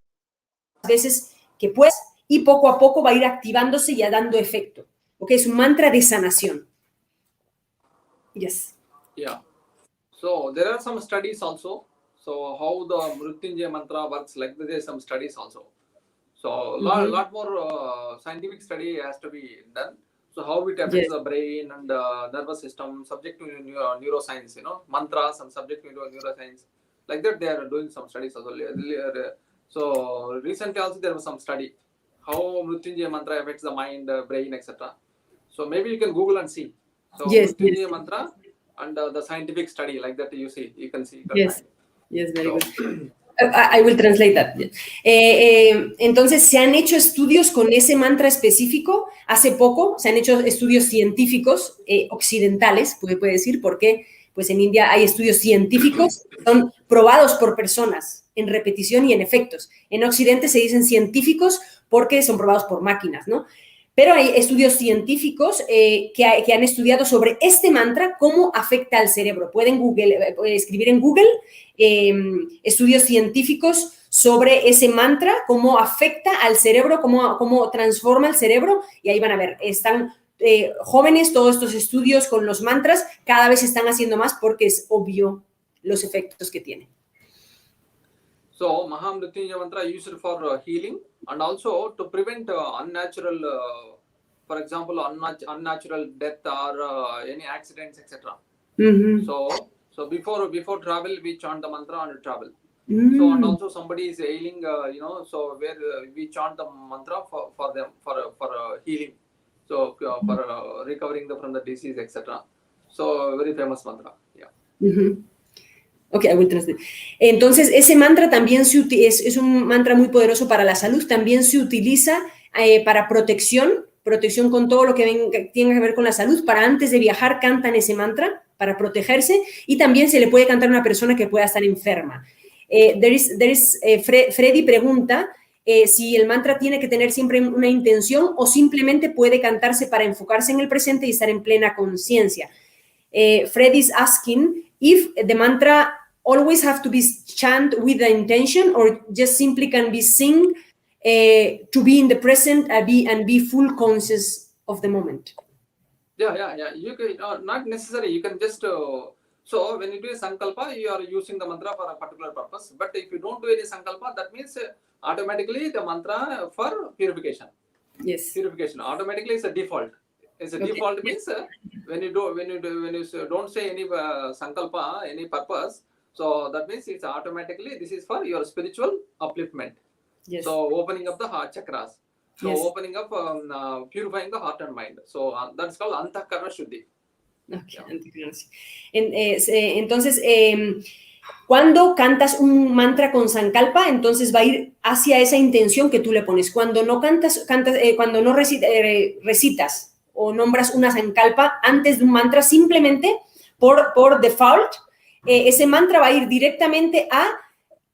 veces que puedas, y poco a poco va a ir activándose y dando efecto. ¿Ok? Es un mantra de sanación. Yes. Yeah. So there are some studies also. So how the Mrityunjaya mantra works, like there are some studies also. So lot more scientific study has to be done. So how it affects the brain and nervous system, subject to neuroscience, you know, mantras and subject to neuroscience. Like that they are doing some studies also. So recently also there was some study how Mrityunjaya mantra affects the mind, brain, etc. So maybe you can Google and see. So Mrityunjaya mantra and the scientific study, like that you see, you can see. Yes, yes, very good. I will translate that. Entonces, se han hecho estudios con ese mantra específico. Hace poco se han hecho estudios científicos occidentales, puede decir, porque pues en India hay estudios científicos que son probados por personas en repetición y en efectos. En Occidente se dicen científicos porque son probados por máquinas, ¿no? Pero hay estudios científicos que han estudiado sobre este mantra, cómo afecta al cerebro. Pueden escribir en Google estudios científicos sobre ese mantra, cómo afecta al cerebro, cómo transforma el cerebro, y ahí van a ver, están jóvenes todos estos estudios con los mantras, cada vez se están haciendo más porque es obvio los efectos que tiene. So, Mahamrityunjaya mantra used for healing and also to prevent unnatural, for example, unnatural death or any accidents, etc. So before travel, we chant the mantra and travel. So and also somebody is ailing, so where we chant the mantra for them for healing. So for recovering from the disease, etc. So very famous mantra. Yeah. Ok, I will translate. Entonces, ese mantra también es un mantra muy poderoso para la salud, también se utiliza para protección con todo lo que tiene que ver con la salud. Para antes de viajar cantan ese mantra para protegerse, y también se le puede cantar a una persona que pueda estar enferma. Freddy pregunta si el mantra tiene que tener siempre una intención o simplemente puede cantarse para enfocarse en el presente y estar en plena conciencia. Freddy's asking if the mantra always have to be chanted with the intention or just simply can be sing to be in the present and be full conscious of the moment. Yeah. You can not necessary. You can just so when you do a sankalpa, you are using the mantra for a particular purpose. But if you don't do any sankalpa, that means automatically the mantra for purification. Yes. Purification automatically is a default. It's a default means when you don't say any sankalpa, any purpose, so that means it's automatically this is for your spiritual upliftment. Yes. So opening up the heart chakras. So Yes. opening up, purifying the heart and mind. So that's called Antakarana Shuddhi. Okay. Entonces, cuando cantas un mantra con sankalpa, entonces va a ir hacia esa intención que tú le pones. Cuando no cuando no recitas o nombras una sankalpa antes de un mantra, simplemente por default, ese mantra va a ir directamente a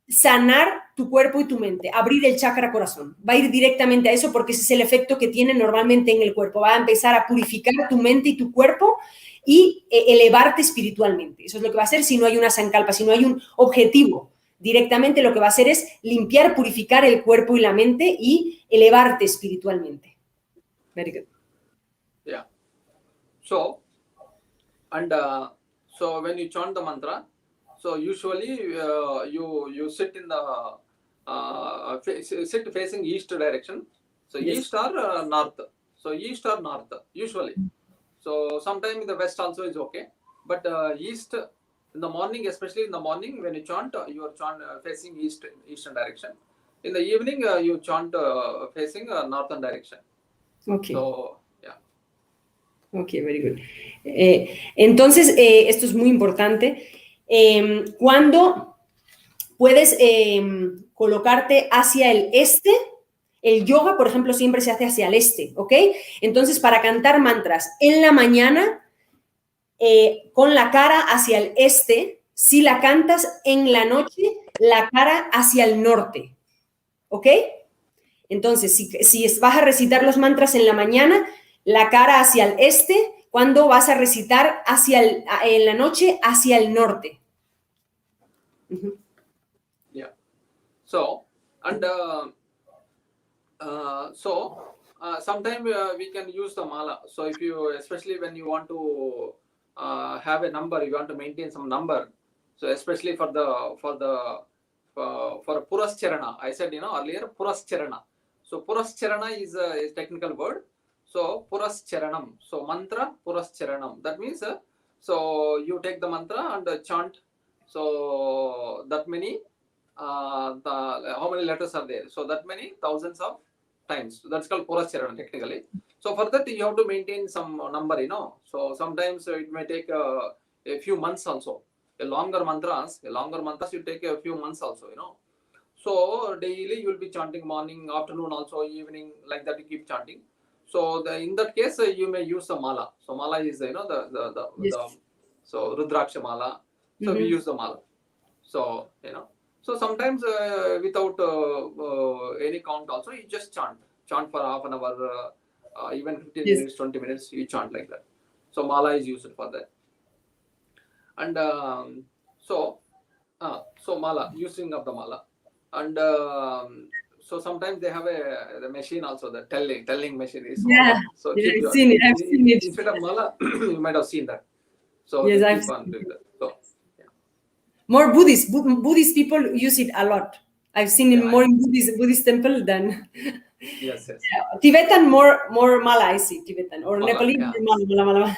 sanar tu cuerpo y tu mente, abrir el chakra corazón. Va a ir directamente a eso porque ese es el efecto que tiene normalmente en el cuerpo. Va a empezar a purificar tu mente y tu cuerpo y elevarte espiritualmente. Eso es lo que va a hacer si no hay una sankalpa, si no hay un objetivo. Directamente lo que va a hacer es limpiar, purificar el cuerpo y la mente y elevarte espiritualmente. Very good. Yeah. So, and so when you chant the mantra, so usually you sit in the sit facing east direction. So Yes. east or north. So east or north usually. So sometimes in the west also is okay, but east in the morning, especially in the morning when you chant, you are facing eastern direction. In the evening, you chant facing northern direction. Okay. So yeah. Ok, very good. Entonces, esto es muy importante. Cuando puedes colocarte hacia el este, el yoga, por ejemplo, siempre se hace hacia el este, ¿ok? Entonces, para cantar mantras en la mañana, con la cara hacia el este, si la cantas en la noche, la cara hacia el norte, ¿ok? Entonces, si vas a recitar los mantras en la mañana, la cara hacia el este, cuando vas a recitar en la noche hacia el norte. Uh-huh. Yeah. So, and sometimes we can use the mala. So if you, especially when you want to have a number, you want to maintain some number. So especially for Purascharana, I said earlier Purascharana. So Purascharana is a technical word. So Purascharanam. So mantra Purascharanam. That means so you take the mantra and chant. So that many how many letters are there? So that many thousands of times. So that's called Purascharanam technically. So for that you have to maintain some number, So sometimes it may take a few months also. A longer mantras you take a few months also, So daily you will be chanting morning, afternoon also, evening, like that you keep chanting. So in that case you may use the mala. So mala is Yes. so Rudraksha mala. So we use the mala. So so sometimes without any count also you just chant for half an hour, even 15 Yes. minutes, 20 minutes you chant like that. So mala is used for that. And so mala, using of the mala. And so sometimes they have the machine also, the telling machine is Yeah. so Yeah, I've seen it. instead of mala you might have seen that. So Yes, they I've keep on doing that. So more Buddhist people use it a lot. I've seen it more in Buddhist temple than yes. Tibetan, more mala, I see, Tibetan, or Mala, Nepalese, yeah. mala.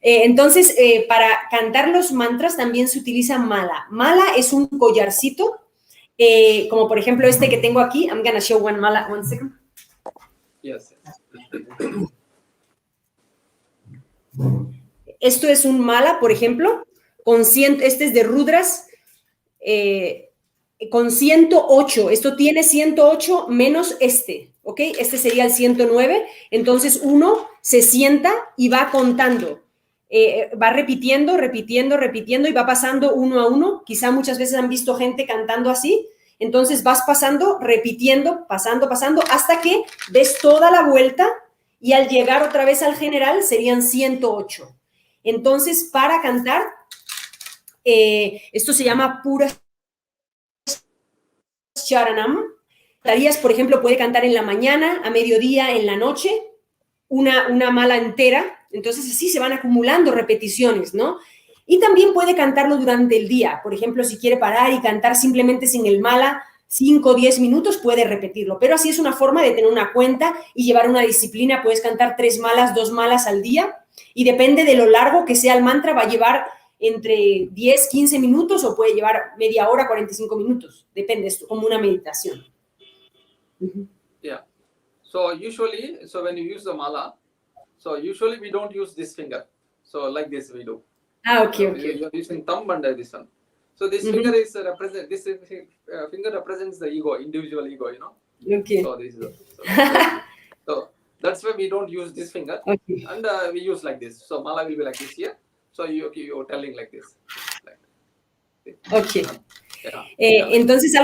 Entonces, para cantar los mantras también se utiliza mala. Mala es un collarcito, como por ejemplo este que tengo aquí. I'm gonna show one mala, one second. Yes. Esto es un mala, por ejemplo, este es de Rudras, con 108. Esto tiene 108 menos este, ¿ok? Este sería el 109. Entonces uno se sienta y va contando. Va repitiendo y va pasando uno a uno. Quizá muchas veces han visto gente cantando así. Entonces vas pasando, repitiendo, pasando, hasta que des toda la vuelta y al llegar otra vez al general serían 108. Entonces, para cantar, esto se llama pura Sharanam. Por ejemplo, puede cantar en la mañana, a mediodía, en la noche, una mala entera. Entonces, así se van acumulando repeticiones, ¿no? Y también puede cantarlo durante el día. Por ejemplo, si quiere parar y cantar simplemente sin el mala 5 o 10 minutos, puede repetirlo. Pero así es una forma de tener una cuenta y llevar una disciplina. Puedes cantar 3 malas, 2 malas al día. Y depende de lo largo que sea el mantra, va a llevar entre 10, 15 minutos o puede llevar media hora, 45 minutos. Depende, es como una meditación. Yeah. So usually, so when you use the mala, so usually we don't use this finger. So like this we do. Okay, okay. You're using thumb and this one. So this Mhm. finger is represent. This finger represents the ego, individual ego. You know. Okay. So this is so that's why we don't use this finger, Okay. and we use like this. So mala will be like this here. So you're telling like this. Like, Okay. yeah, like Entonces,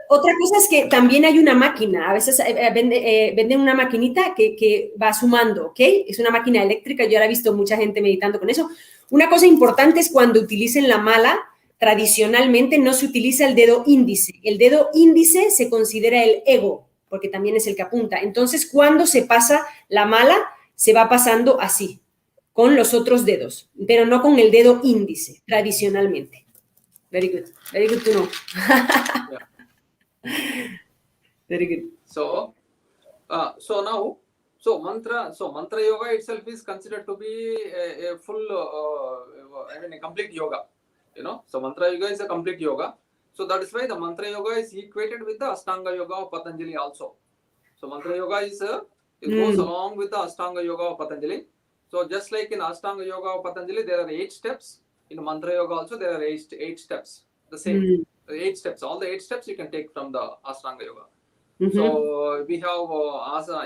otra cosa es que también hay una máquina, a veces venden una maquinita que va sumando, ¿ok? Es una máquina eléctrica, yo ahora he visto mucha gente meditando con eso. Una cosa importante es cuando utilicen la mala, tradicionalmente no se utiliza el dedo índice. El dedo índice se considera el ego, porque también es el que apunta. Entonces, cuando se pasa la mala, se va pasando así, con los otros dedos, pero no con el dedo índice, tradicionalmente. Very good to know. yeah. Very good. So now, mantra yoga itself is considered to be a full, a complete yoga. You know, so mantra yoga is a complete yoga. So that is why the mantra yoga is equated with the Ashtanga yoga of Patanjali also. So mantra yoga is it goes along with the Ashtanga yoga of Patanjali. So just like in Ashtanga yoga of Patanjali, there are 8 steps. In mantra yoga also there are 8 steps. The same 8 steps. All the 8 steps you can take from the Ashtanga yoga. Mm-hmm. So we have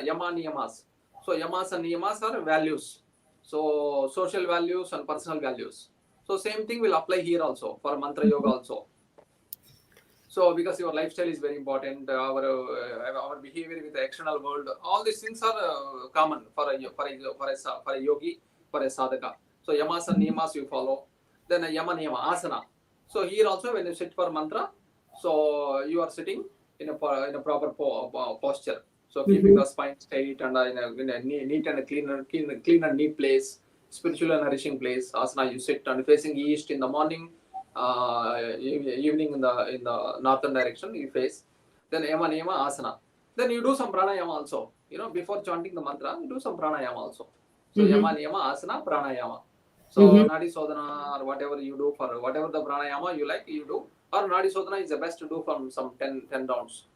yama niyamas. So yamas and niyamas are values. So social values and personal values. So same thing will apply here also for mantra yoga also. So because your lifestyle is very important, our behavior with the external world, all these things are common for a yogi, for a sadhaka. So yamas and niyamas you follow. Then a yama niyama asana. So here also when you sit for mantra, so you are sitting in a proper posture. So keeping the spine straight and in a neat and clean and neat place, spiritual and nourishing place. Asana you sit and facing east in the morning, evening in the northern direction you face. Then yama niyama asana. Then you do some pranayama also. You know, before chanting the mantra, you do some pranayama also. So yama niyama asana pranayama. So Nadi Sodhana or whatever you do for whatever the pranayama you like, you do. Or Nadi Sodhana is the best to do from some 10 rounds.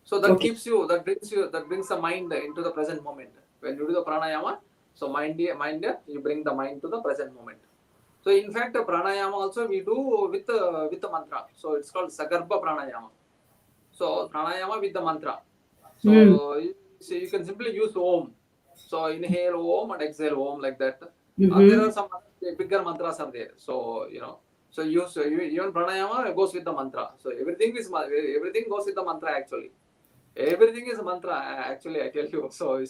So that keeps you, that brings the mind into the present moment. When you do the pranayama, so mind you bring the mind to the present moment. So in fact, the pranayama also we do with the mantra. So it's called Sagarbha pranayama. So pranayama with the mantra. So you can simply use Om. So inhale Om and exhale Om like that. There are some bigger mantras are there. So you know, so even pranayama goes with the mantra. So everything goes with the mantra actually. Everything is a mantra actually, I tell you. So for a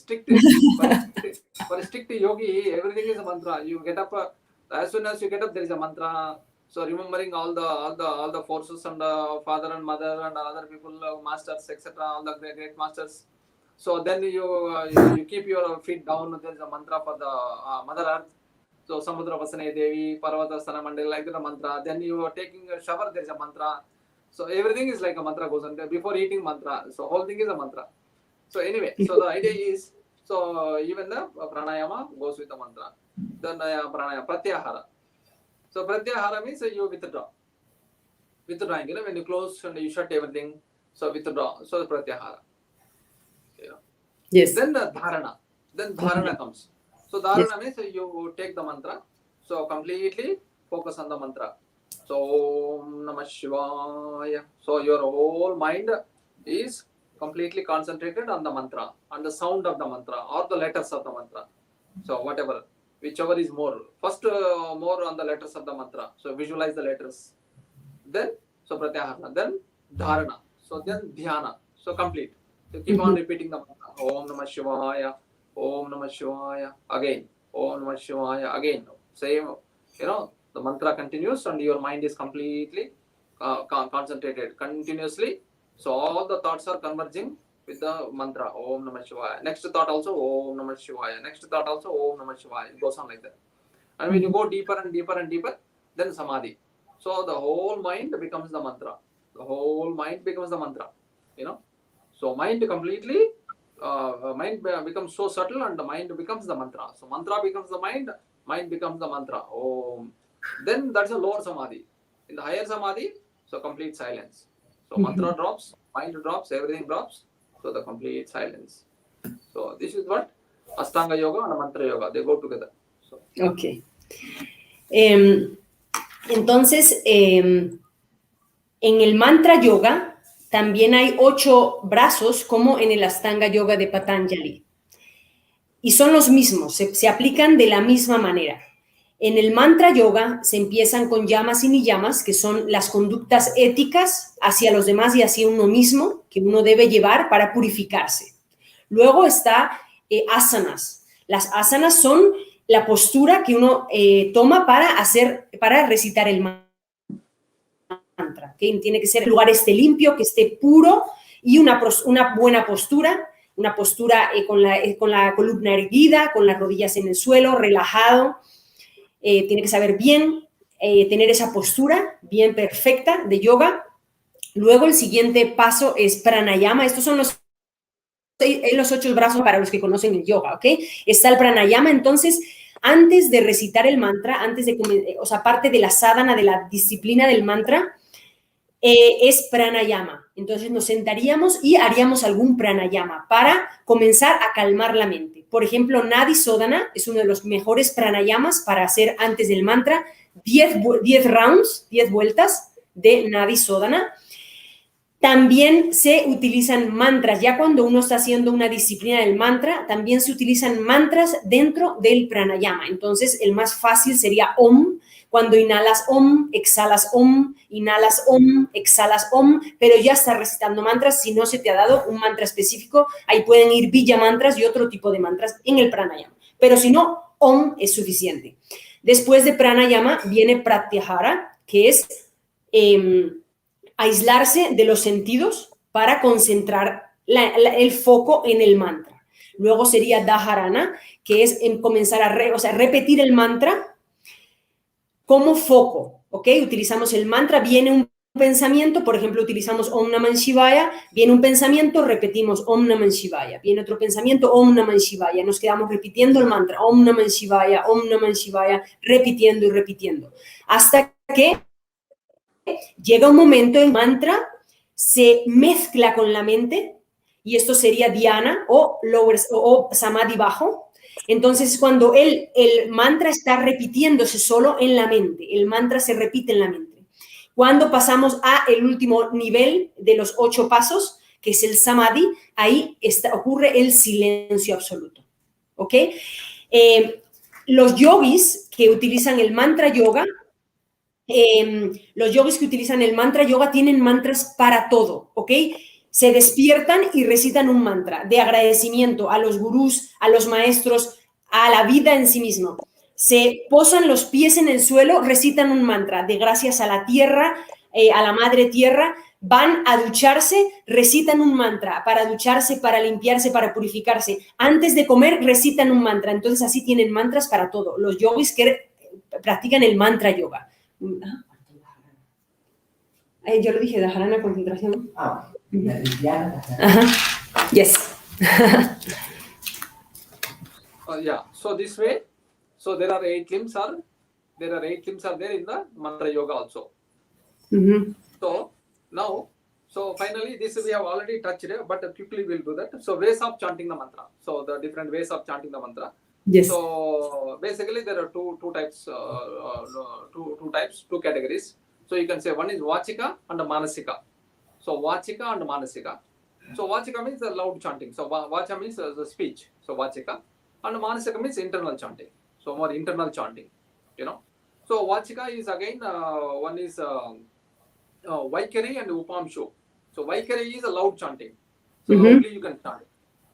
strict yogi, everything is a mantra. You get up as soon as you get up, there is a mantra. So remembering all the forces and father and mother and other people, masters, etc. All the great masters. So then you keep your feet down. There is a mantra for the Mother Earth. So Samudra Vasane Devi, Parvata Sana Mandala, like that mantra. Then you are taking a shower. There is a mantra. So everything is like a mantra goes on. Before eating mantra. So whole thing is a mantra. So anyway, so the idea is, so even the pranayama goes with the mantra. Then pranayama, pratyahara. So pratyahara means you withdraw. Withdrawing, you know, when you close and you shut everything. So withdraw. So the pratyahara. You know. Yes. Then the dharana. Then dharana comes. So dharana means you take the mantra. So completely focus on the mantra. So Om Namah Shivaya. So your whole mind is completely concentrated on the mantra, on the sound of the mantra or the letters of the mantra. So whatever, whichever is more. First more on the letters of the mantra. So visualize the letters. Then so pratyahara. Then dharana. So then dhyana. So complete. So keep on repeating the mantra. Om Namah Shivaya. Om Namah Shivaya. Again. Om Namah Shivaya. Again. Same. You know, the mantra continues and your mind is completely concentrated continuously. So all the thoughts are converging with the mantra Om Namah Shivaya. Next thought also Om Namah Shivaya. Next thought also Om Namah Shivaya. It goes on like that. And when you go deeper and deeper and deeper, then samadhi. So the whole mind becomes the mantra. The whole mind becomes the mantra. You know. So mind completely, mind becomes so subtle and the mind becomes the mantra. So mantra becomes the mind. Mind becomes the mantra. Om. Then that's a lower samadhi. In the higher samadhi, so complete silence. So mantra drops, mind drops, everything drops. So the complete silence. So this is what Ashtanga Yoga and Mantra Yoga, they go together. So. Ok. Entonces, en el Mantra Yoga también hay 8 brazos como en el Ashtanga Yoga de Patanjali. Y son los mismos, se aplican de la misma manera. En el Mantra Yoga se empiezan con yamas y niyamas, que son las conductas éticas hacia los demás y hacia uno mismo, que uno debe llevar para purificarse. Luego está asanas. Las asanas son la postura que uno toma para recitar el mantra. ¿Okay? Tiene que ser el lugar esté limpio, que esté puro y una buena postura. Una postura con la columna erguida, con las rodillas en el suelo, relajado. Tiene que saber bien tener esa postura bien perfecta de yoga. Luego el siguiente paso es pranayama. Estos son los 8 brazos para los que conocen el yoga, ¿ok? Está el pranayama. Entonces, antes de recitar el mantra, parte de la sadhana, de la disciplina del mantra, es pranayama. Entonces nos sentaríamos y haríamos algún pranayama para comenzar a calmar la mente. Por ejemplo, Nadi Sodhana es uno de los mejores pranayamas para hacer antes del mantra, 10 rounds, 10 vueltas de Nadi Sodhana. También se utilizan mantras, ya cuando uno está haciendo una disciplina del mantra, también se utilizan mantras dentro del pranayama. Entonces, el más fácil sería Om. Cuando inhalas Om, exhalas Om, inhalas Om, exhalas Om, pero ya estás recitando mantras. Si no se te ha dado un mantra específico, ahí pueden ir Bija mantras y otro tipo de mantras en el pranayama. Pero si no, Om es suficiente. Después de pranayama viene pratyahara, que es aislarse de los sentidos para concentrar el foco en el mantra. Luego sería dharana, que es comenzar a repetir el mantra como foco, ¿ok? Utilizamos el mantra, viene un pensamiento, por ejemplo, utilizamos Om Namah Shivaya, viene un pensamiento, repetimos Om Namah Shivaya, viene otro pensamiento, Om Namah Shivaya, nos quedamos repitiendo el mantra, Om Namah Shivaya, repitiendo y repitiendo, hasta que llega un momento en el mantra se mezcla con la mente, y esto sería dhyana o samadhi bajo. Entonces, cuando el mantra está repitiéndose solo en la mente, el mantra se repite en la mente. Cuando pasamos a el último nivel de los 8 pasos, que es el samadhi, ahí ocurre el silencio absoluto. ¿Ok? Los yogis que utilizan el mantra yoga, tienen mantras para todo, ¿ok? Se despiertan y recitan un mantra de agradecimiento a los gurús, a los maestros, a la vida en sí mismo. Se posan los pies en el suelo, recitan un mantra de gracias a la tierra, a la madre tierra. Van a ducharse, recitan un mantra para ducharse, para limpiarse, para purificarse. Antes de comer, recitan un mantra. Entonces, así tienen mantras para todo. Los yogis que practican el mantra yoga. Yo lo dije, dharana, concentración. Yes. Yeah. So this way, so there are 8 limbs are there in the mantra yoga also. So now, so finally this we have already touched, but quickly we'll do that. So ways of chanting the mantra. So the different ways of chanting the mantra. Yes. So basically there are two types, two categories. So you can say one is Vachika and Manasika. So Vachika and Manasika. So Vachika means the loud chanting. So Vacha means the speech. So Vachika. And Manasika means internal chanting. So more internal chanting, you know. So Vachika is again, one is Vaikari and Upamshu. So Vaikari is a loud chanting. So loudly you can chant.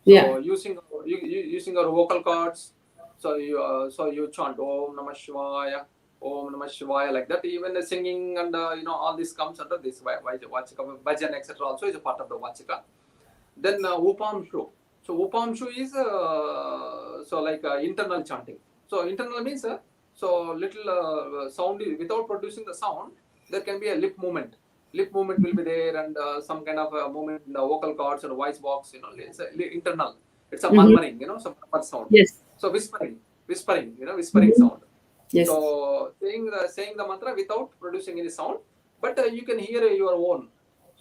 So using your vocal cords. So you chant Om Namah Shivaya, Om Namah Shivaya, like that. Even the singing and all this comes under this Vachika, Bhajan, etc. also is a part of the Vachika. Then Upamshu. So Upamshu is like internal chanting. So internal means so little sound without producing the sound. There can be a lip movement. Lip movement will be there, and some kind of movement in the vocal cords and voice box. It's internal. It's a murmuring. Some sound. Yes. So whispering. Whispering sound. Yes. So saying the mantra without producing any sound, but you can hear your own.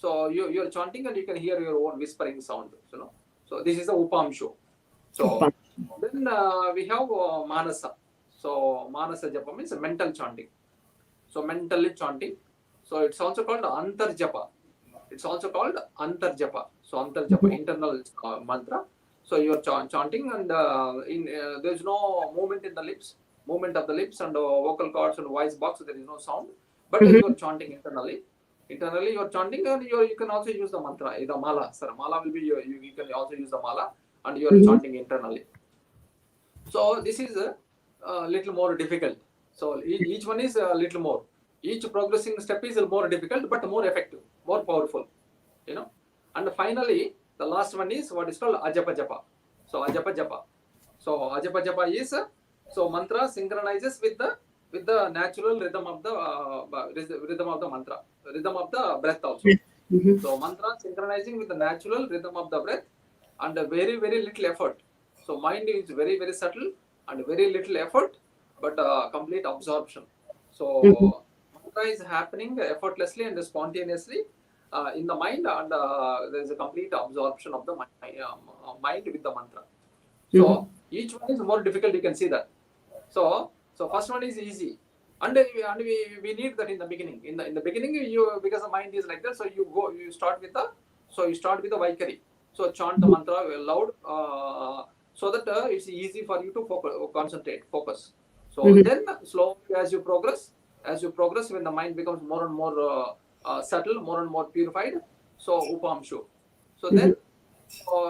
So you're chanting and you can hear your own whispering sound. So this is the upamsho. So then we have manasa. So manasa japa means mental chanting. So mentally chanting. So it's also called antar japa. It's also called antar japa. So antar japa, internal mantra. So you're chanting and there's no movement in the lips, movement of the lips and vocal cords and voice box. There is no sound, but you're chanting internally. Internally you're chanting and you can also use the mantra, the mala. Sir, mala will be you can also use the mala and you're chanting internally. So this is a little more difficult. So each one is a little more. Each progressing step is more difficult but more effective, more powerful. And finally the last one is what is called ajapa japa. So ajapa japa. So ajapa japa is so mantra synchronizes with the natural rhythm of the mantra, rhythm of the breath also. So mantra synchronizing with the natural rhythm of the breath and very very little effort. So mind is very very subtle and very little effort, but complete absorption. So mantra is happening effortlessly and spontaneously in the mind, and there is a complete absorption of the mind with the mantra. So each one is more difficult. You can see that. So first one is easy, and we need that in the beginning. In the beginning, because the mind is like that, so you start with the Vaikari. So chant the mantra loud, so that it's easy for you to focus. So then slowly as you progress, when the mind becomes more and more subtle, more and more purified, so upamshu. So then,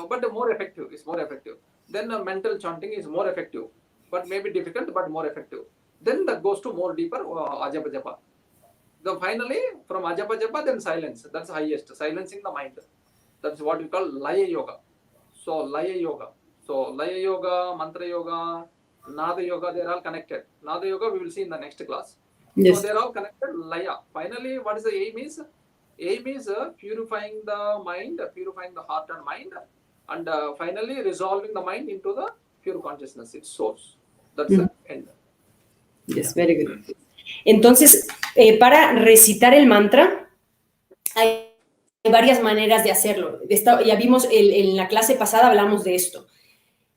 but more effective. It's more effective. Then mental chanting is more effective, but maybe difficult, but more effective. Then that goes to more deeper ajapa japa. Then finally, from ajapa japa, then silence. That's the highest. Silencing the mind. That's what we call laya yoga. So laya yoga. So laya yoga, mantra yoga, nada yoga, they're all connected. Nada yoga we will see in the next class. Yes. So they're all connected. Laya. Finally, what is the aim is? Aim is purifying the mind, purifying the heart and mind, and finally resolving the mind into the pure consciousness, its source. That's the end. Yes, very good. Entonces, para recitar el mantra, hay varias maneras de hacerlo. Ya vimos en la clase pasada, hablamos de esto.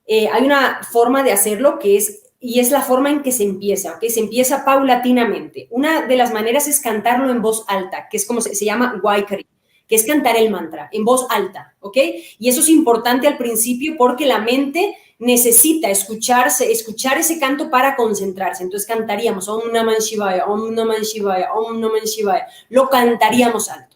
Hay una forma de hacerlo y es la forma en que se empieza, ¿ok? Se empieza paulatinamente. Una de las maneras es cantarlo en voz alta, que es como se llama Vaikari, que es cantar el mantra en voz alta, ¿ok? Y eso es importante al principio porque la mente necesita escuchar ese canto para concentrarse. Entonces cantaríamos Om Namah Shivaya, Om Namah Shivaya, Om Namah Shivaya. Lo cantaríamos alto.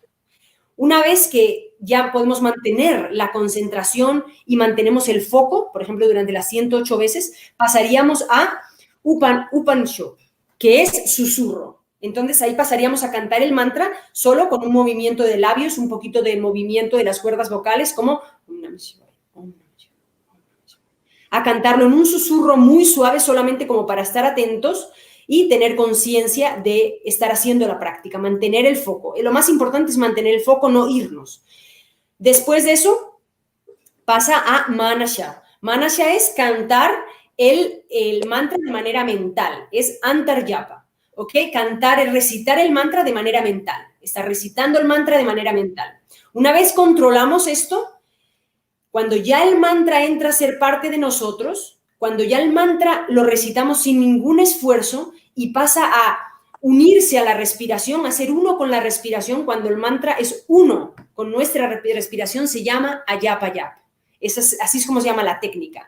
Una vez que ya podemos mantener la concentración y mantenemos el foco, por ejemplo, durante las 108 veces, pasaríamos a Upansho, que es susurro. Entonces ahí pasaríamos a cantar el mantra solo con un movimiento de labios, un poquito de movimiento de las cuerdas vocales, como a cantarlo en un susurro muy suave, solamente como para estar atentos y tener conciencia de estar haciendo la práctica, mantener el foco. Lo más importante es mantener el foco, no irnos. Después de eso, pasa a Manasha. Manasha es cantar el mantra de manera mental, es Antarjapa, ¿ok? Recitar el mantra de manera mental. Está recitando el mantra de manera mental. Una vez controlamos esto, cuando ya el mantra entra a ser parte de nosotros, cuando ya el mantra lo recitamos sin ningún esfuerzo y pasa a unirse a la respiración, a ser uno con la respiración, cuando el mantra es uno con nuestra respiración, se llama Ayapa Yapa. Así es como se llama la técnica.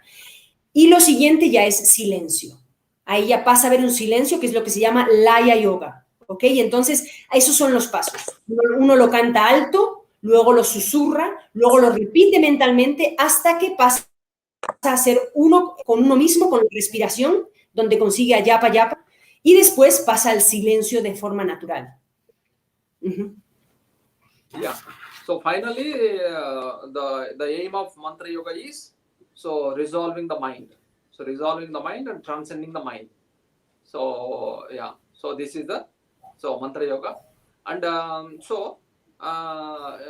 Y lo siguiente ya es silencio. Ahí ya pasa a haber un silencio, que es lo que se llama Laya Yoga. ¿Ok? Entonces, esos son los pasos. Uno lo canta alto, luego lo susurra, luego lo repite mentalmente hasta que pasa a ser uno con uno mismo, con la respiración, donde consigue Ayapa Yapa, y después pasa al silencio de forma natural. Yeah. So finally, the aim of mantra yoga is resolving the mind. So resolving the mind and transcending the mind. So yeah. So this is the mantra yoga, and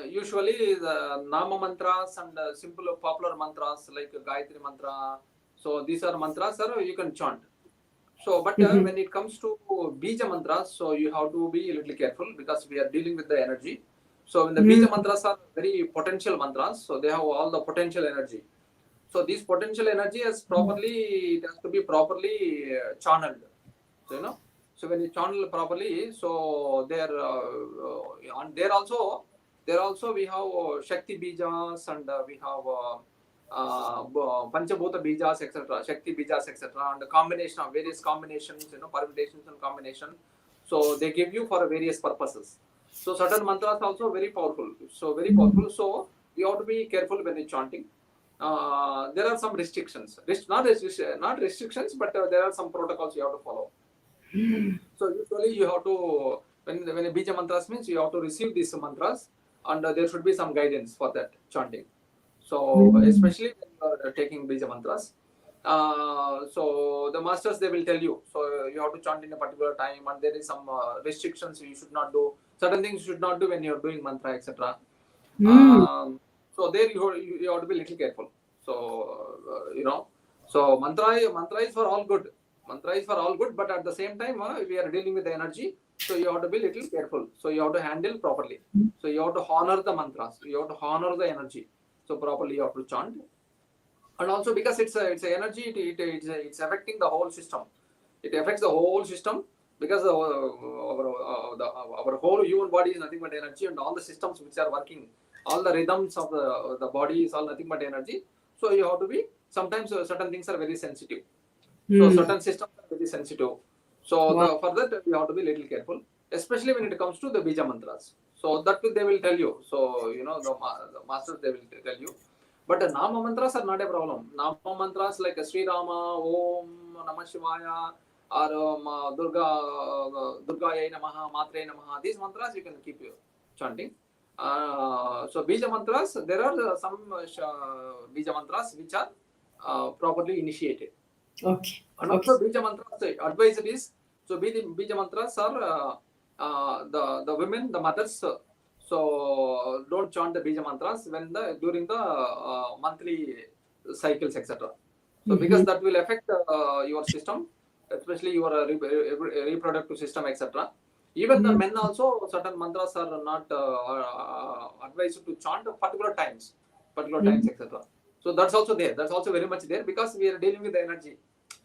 usually the nama mantras and simple popular mantras like Gayatri mantra. So these are mantras you can chant. So, but when it comes to bija mantras, so you have to be a little careful because we are dealing with the energy. So when the Bija mantras are very potential mantras, so they have all the potential energy. So this potential energy has it has to be properly channeled. So so when you channel properly, so and there also we have Shakti Bijas, and we have Panchabhuta Bijas, etc. Shakti Bijas, etc. And the combination of various combinations, permutations and combination. So they give you for various purposes. So certain mantras also very powerful. So very powerful. So you have to be careful when you're chanting. There are some restrictions. Not restrictions, but there are some protocols you have to follow. So usually you have to, when a Bija mantras means you have to receive these mantras, and there should be some guidance for that chanting. So especially when you are taking Bija mantras. So the masters, they will tell you. So you have to chant in a particular time, and there is some restrictions you should not do. Certain things you should not do when you are doing mantra, etc. So there you have to be little careful. So so mantra is for all good. Mantra is for all good, but at the same time we are dealing with the energy, so you have to be little careful. So you have to handle properly. So you have to honor the mantras. You have to honor the energy. So properly you have to chant. And also because it's a energy, it's affecting the whole system. It affects the whole system because our whole human body is nothing but energy, and all the systems which are working, all the rhythms of the body is all nothing but energy. So you have to be, sometimes certain things are very sensitive. So certain systems are very sensitive. So for that you have to be little careful, especially when it comes to the Bija mantras. So that they will tell you. So the masters, they will tell you. But the Nama mantras are not a problem. Nama mantras like Sri Rama, Om Namah Shivaya, or Durga Namaha, Matre Namaha. These mantras you can keep chanting. So Bija mantras, there are some Bija mantras which are properly initiated. Okay. And also Bija mantras, advice is, so Bija mantras are the women, the mothers. So don't chant the Bija mantras during the monthly cycles, etc. So because that will affect your system, especially your reproductive system, etc. Even the men also, certain mantras are not advised to chant particular times, etc. So that's also there. That's also very much there, because we are dealing with the energy.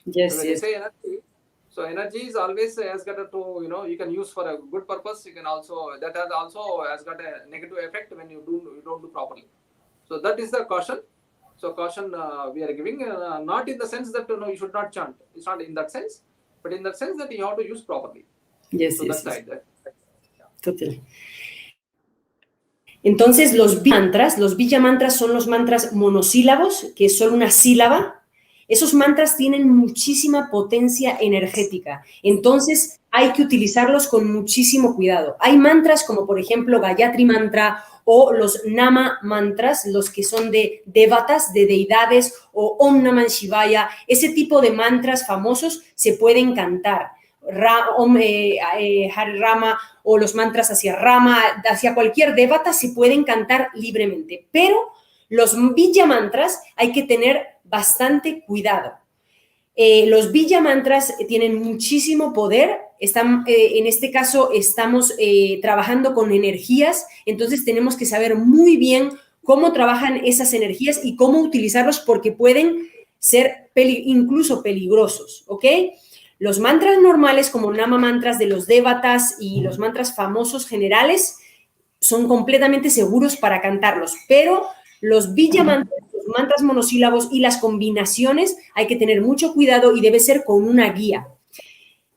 Yes, so when you say energy, so energy is always has got to, you can use for a good purpose. You can also, that has got a negative effect when you don't do properly. So that is the caution. So caution we are giving, not in the sense that you should not chant. It's not in that sense, but in the sense that you have to use properly. Yes, so yes, that yes. side. Total. Entonces, los Bija mantras son los mantras monosílabos, que es solo una sílaba. Esos mantras tienen muchísima potencia energética. Entonces, hay que utilizarlos con muchísimo cuidado. Hay mantras como, por ejemplo, Gayatri Mantra o los Nama mantras, los que son de devatas, de deidades, o Om Namah Shivaya. Ese tipo de mantras famosos se pueden cantar. Hare Rama, o los mantras hacia Rama, hacia cualquier devata se pueden cantar libremente, pero los Bija mantras hay que tener bastante cuidado. Los Bija mantras tienen muchísimo poder. En este caso estamos trabajando con energías, entonces tenemos que saber muy bien cómo trabajan esas energías y cómo utilizarlos, porque pueden ser incluso peligrosos, ¿ok? Los mantras normales, como Nama mantras de los devatas y los mantras famosos generales, son completamente seguros para cantarlos, pero los Bija mantras, los mantras monosílabos y las combinaciones hay que tener mucho cuidado y debe ser con una guía.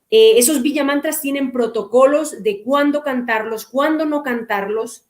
Esos Bija mantras tienen protocolos de cuándo cantarlos, cuándo no cantarlos,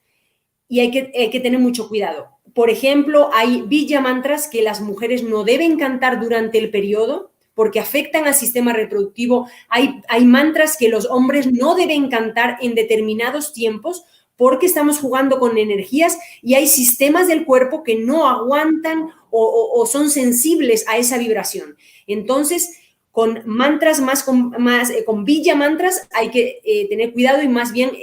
y hay que tener mucho cuidado. Por ejemplo, hay Bija mantras que las mujeres no deben cantar durante el periodo, porque afectan al sistema reproductivo. Hay mantras que los hombres no deben cantar en determinados tiempos, porque estamos jugando con energías, y hay sistemas del cuerpo que no aguantan o son sensibles a esa vibración. Entonces, con mantras con Bija mantras hay que tener cuidado y más bien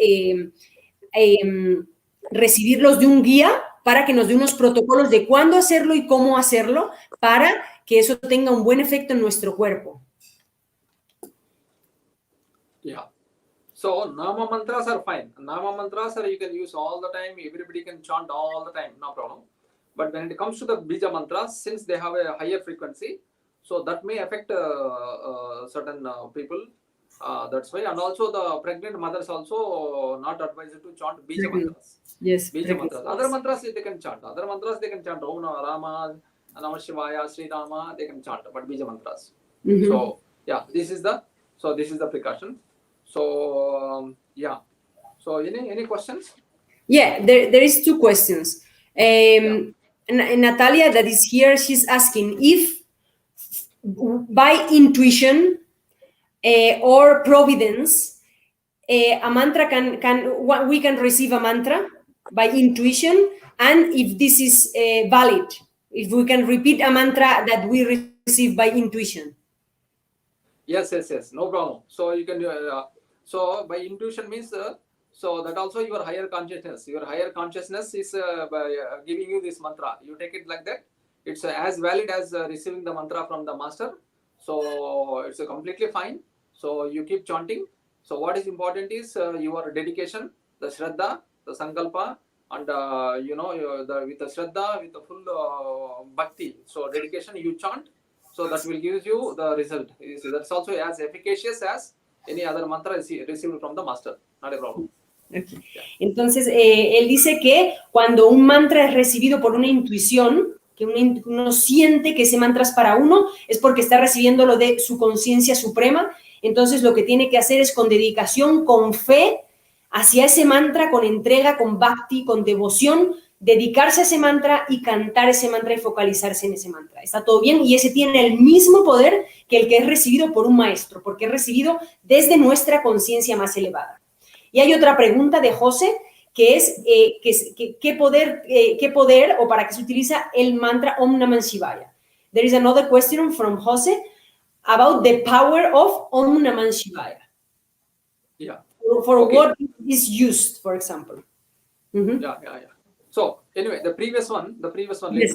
recibirlos de un guía para que nos dé unos protocolos de cuándo hacerlo y cómo hacerlo, para que eso tenga un buen efecto en nuestro cuerpo. Yeah. So Nama mantras are fine. Nama mantras are you can use all the time. Everybody can chant all the time, no problem. But when it comes to the Bija mantras, since they have a higher frequency, so that may affect certain people. That's why, and also the pregnant mothers also not advised to chant Bija mantras. Yes. Bija mantras. Other mantras they can chant. Other mantras they can chant. Om Rama, Namah Shivaya, Sri Rama. They can chant, but Bija mantras. So yeah, this is the precaution. So yeah. So any questions? Yeah, there is 2 questions. Natalia that is here, she's asking if by intuition or providence, a mantra we can receive a mantra by intuition, and if this is valid, if we can repeat a mantra that we receive by intuition. Yes, no problem. So you can so by intuition means so that also your higher consciousness is by giving you this mantra. You take it like that. It's as valid as receiving the mantra from the master. So it's completely fine. So you keep chanting. So what is important is your dedication, the shraddha, the sankalpa, and with the shraddha, with the full bhakti. So dedication, you chant. So that will give you the result. That's also as efficacious as any other mantra received from the master. Not a problem. Okay. Entonces, él dice que cuando un mantra es recibido por una intuición, que uno siente que ese mantra es para uno, es porque está recibiéndolo de su conciencia suprema. Entonces, lo que tiene que hacer es con dedicación, con fe, hacia ese mantra, con entrega, con bhakti, con devoción, dedicarse a ese mantra y cantar ese mantra y focalizarse en ese mantra. Está todo bien y ese tiene el mismo poder que el que es recibido por un maestro, porque es recibido desde nuestra conciencia más elevada. Y hay otra pregunta de José, que es ¿qué poder o para qué se utiliza el mantra Om Namah Shivaya? There is another question from José about the power of Om Namah Shivaya. Yeah. For okay. What is used, for example. Yeah. So anyway, the previous one, yes.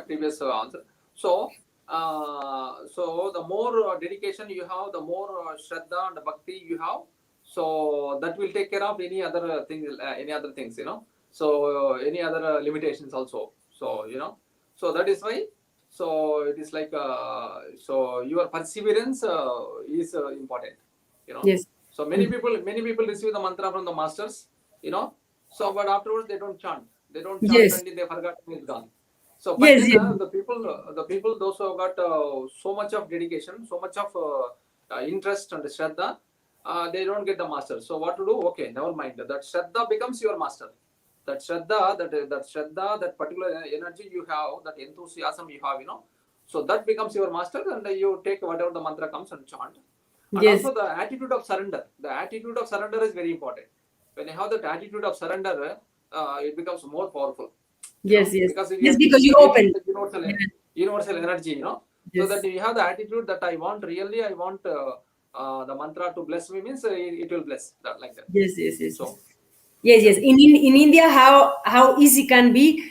Previous answer. So the more dedication you have, the more shraddha and bhakti you have. So that will take care of any other things, So any other limitations also. So so that is why. So it is like so your perseverance is important, Yes. So many people receive the mantra from the masters, So but afterwards they don't chant. They don't chant yes. until they forgot it's gone. So but yes, then, the people those who have got so much of dedication, so much of interest and shraddha, they don't get the master. So what to do? Okay, never mind. That shraddha becomes your master. That shraddha, that particular energy you have, that enthusiasm you have, So that becomes your master, and you take whatever the mantra comes and chant. And yes. also the attitude of surrender. The attitude of surrender is very important. When you have that attitude of surrender, it becomes more powerful. Yes. Because you open universal energy, Yes. So that you have the attitude that I want the mantra to bless me, means it will bless that like that. Yes. So yes. In India, how easy can be.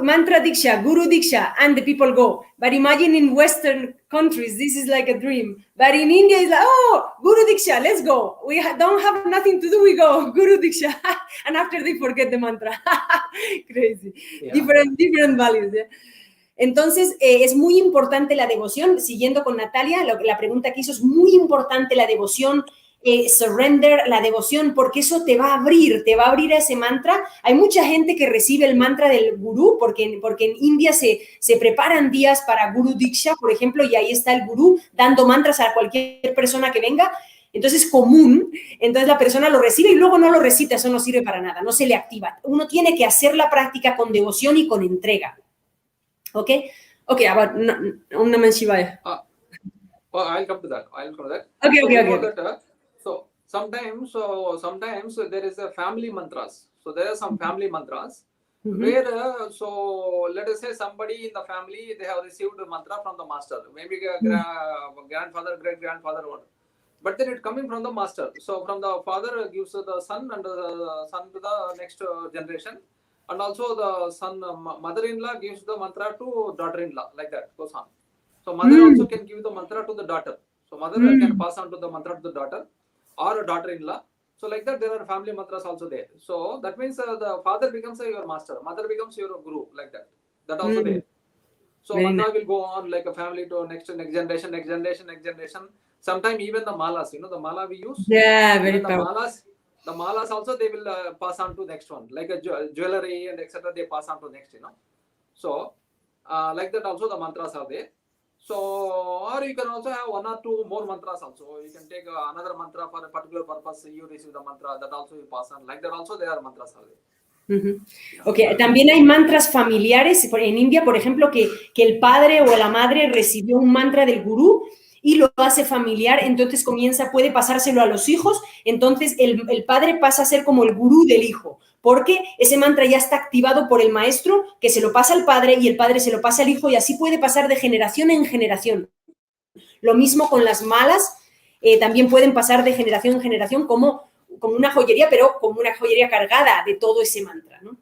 Mantra Diksha, Guru Diksha, and the people go. But imagine in Western countries, this is like a dream. But in India, it's like, Guru Diksha, let's go. We don't have nothing to do, we go, Guru Diksha. And after they forget the mantra. Crazy. Yeah. Different values. Yeah? Entonces, es muy importante la devoción. Siguiendo con Natalia, la pregunta que hizo, es muy importante la devoción, surrender, la devoción, porque eso te va a abrir a ese mantra. Hay mucha gente que recibe el mantra del gurú, porque en India se preparan días para Guru Diksha, por ejemplo, y ahí está el gurú dando mantras a cualquier persona que venga. Entonces es común, entonces la persona lo recibe y luego no lo recita, eso no sirve para nada, no se le activa. Uno tiene que hacer la práctica con devoción y con entrega. Okay, about Om Namah Shivaya. I'll come to that. Okay. So sometimes there is a family mantras. So there are some family mantras where so let us say somebody in the family, they have received the mantra from the master, maybe grandfather, great grandfather, but then it coming from the master. So from the father gives to the son, and the son to the next generation, and also the son mother-in-law gives the mantra to daughter-in-law, like that goes on. So mother also can give the mantra to the daughter. So mother can pass on to the mantra to the daughter. or a daughter-in-law. So like that, there are family mantras also there. So that means the father becomes your master, mother becomes your guru, like that. That also there. So Very mantra nice. will go on like a family to next generation, next generation, next generation. Sometimes even the malas, the mala we use. Yeah, very Even powerful. the malas also they will pass on to next one, like a jewelry and etc. They pass on to next, So like that also the mantras are there. So, or you can also have one or two more mantras also. You can take another mantra for a particular purpose. You receive the mantra, that also you pass on. Like that also there are mantras are there. Okay. También hay mantras familiares en India, por ejemplo, que el padre o la madre recibió un mantra del gurú y lo hace familiar, entonces puede pasárselo a los hijos, entonces el padre pasa a ser como el gurú del hijo, porque ese mantra ya está activado por el maestro, que se lo pasa al padre y el padre se lo pasa al hijo y así puede pasar de generación en generación. Lo mismo con las malas, también pueden pasar de generación en generación como una joyería, pero como una joyería cargada de todo ese mantra, ¿no?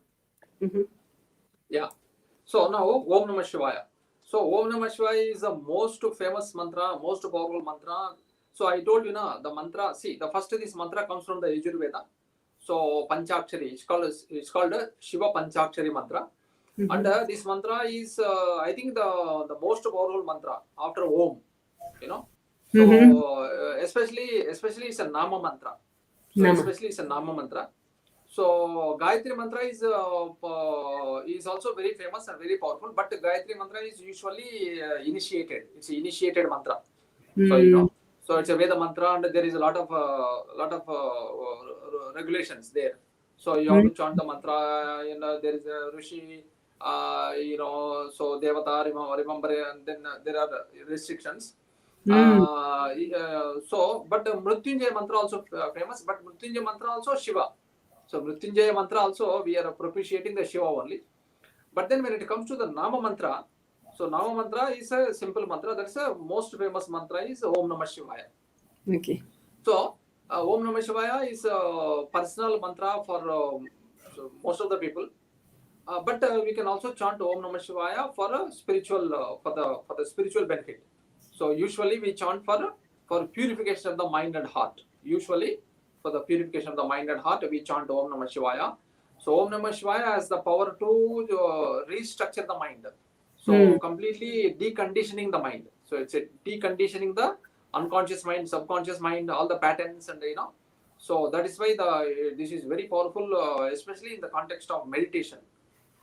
Yeah. So now, Om Namah Shivaya. So Om Namah Shivaya is the most famous mantra, most powerful mantra. So I told you now, the mantra, see, the first this mantra comes from the Yajurveda. So Panchakshari, it's called a Shiva Panchakshari mantra. And this mantra is, I think, the most powerful mantra after Om, So especially it's a Nama mantra. So especially it's a Nama mantra. So Gayatri mantra is also very famous and very powerful, but Gayatri mantra is usually initiated. It's an initiated mantra. So so it's a Veda mantra, and there is a lot of regulations there. So you have to chant the mantra. There is a Rishi. So Devata remember, and then there are restrictions. So, but Mrityunjaya mantra also famous, but Mrityunjaya mantra also Shiva. So Mrityunjaya mantra also we are propitiating the Shiva only. But then when it comes to the Nama mantra, so Nama mantra is a simple mantra. That's the most famous mantra is Om Namah Shivaya. Okay. So Om Namah Shivaya is a personal mantra for most of the people. But we can also chant Om Namah Shivaya for a spiritual for the spiritual benefit. So usually we chant for purification of the mind and heart. Usually for the purification of the mind and heart, we chant Om Namah Shivaya. So Om Namah Shivaya has the power to restructure the mind. So completely deconditioning the mind. So it's a deconditioning the unconscious mind, subconscious mind, all the patterns, and So that is why this is very powerful, especially in the context of meditation.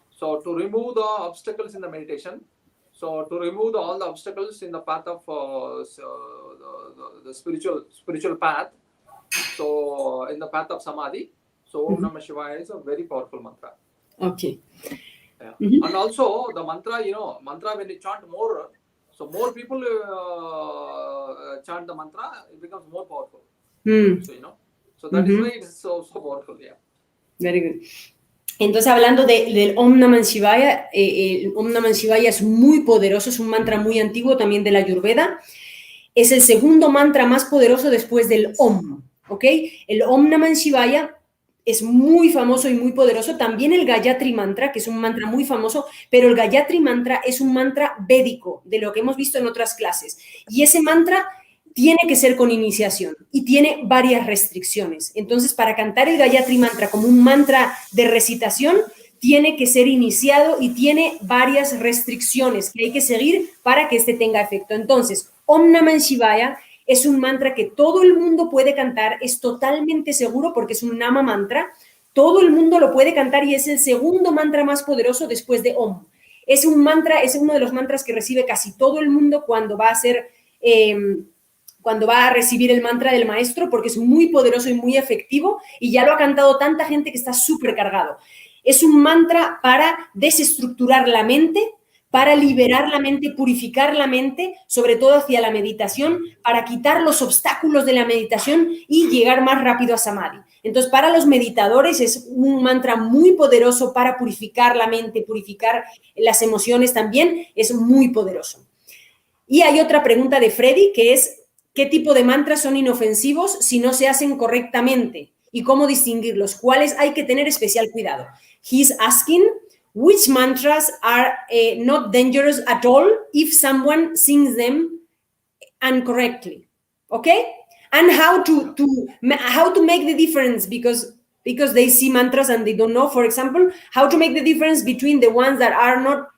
So to remove the obstacles in the meditation, so to remove all the obstacles in the path of the spiritual path, so in the path of samadhi, so Om Namah Shivaya is a very powerful mantra. Okay. Yeah. And also the mantra, mantra when you chant more, so more people chant the mantra, it becomes more powerful. So so that is why it is so powerful. Yeah. Very good. Entonces, hablando del Om Namah Shivaya, el Om Namah Shivaya es muy poderoso, es un mantra muy antiguo también de la Ayurveda. Es el segundo mantra más poderoso después del Om, ¿ok? El Om Namah Shivaya es muy famoso y muy poderoso. También el Gayatri Mantra, que es un mantra muy famoso, pero el Gayatri Mantra es un mantra védico, de lo que hemos visto en otras clases. Y ese mantra tiene que ser con iniciación y tiene varias restricciones. Entonces, para cantar el Gayatri Mantra como un mantra de recitación, tiene que ser iniciado y tiene varias restricciones que hay que seguir para que este tenga efecto. Entonces, Om Namah Shivaya es un mantra que todo el mundo puede cantar, es totalmente seguro porque es un Nama mantra, todo el mundo lo puede cantar y es el segundo mantra más poderoso después de Om. Es un mantra, es uno de los mantras que recibe casi todo el mundo cuando va a recibir el mantra del maestro, porque es muy poderoso y muy efectivo y ya lo ha cantado tanta gente que está súper cargado. Es un mantra para desestructurar la mente, para liberar la mente, purificar la mente, sobre todo hacia la meditación, para quitar los obstáculos de la meditación y llegar más rápido a Samadhi. Entonces, para los meditadores es un mantra muy poderoso para purificar la mente, purificar las emociones también, es muy poderoso. Y hay otra pregunta de Freddy, que es ¿qué tipo de mantras son inofensivos si no se hacen correctamente? ¿Y cómo distinguirlos? ¿Cuáles hay que tener especial cuidado? He's asking, which mantras are not dangerous at all if someone sings them incorrectly? Okay? And how to make the difference, because they see mantras and they don't know, for example, how to make the difference between the ones that are not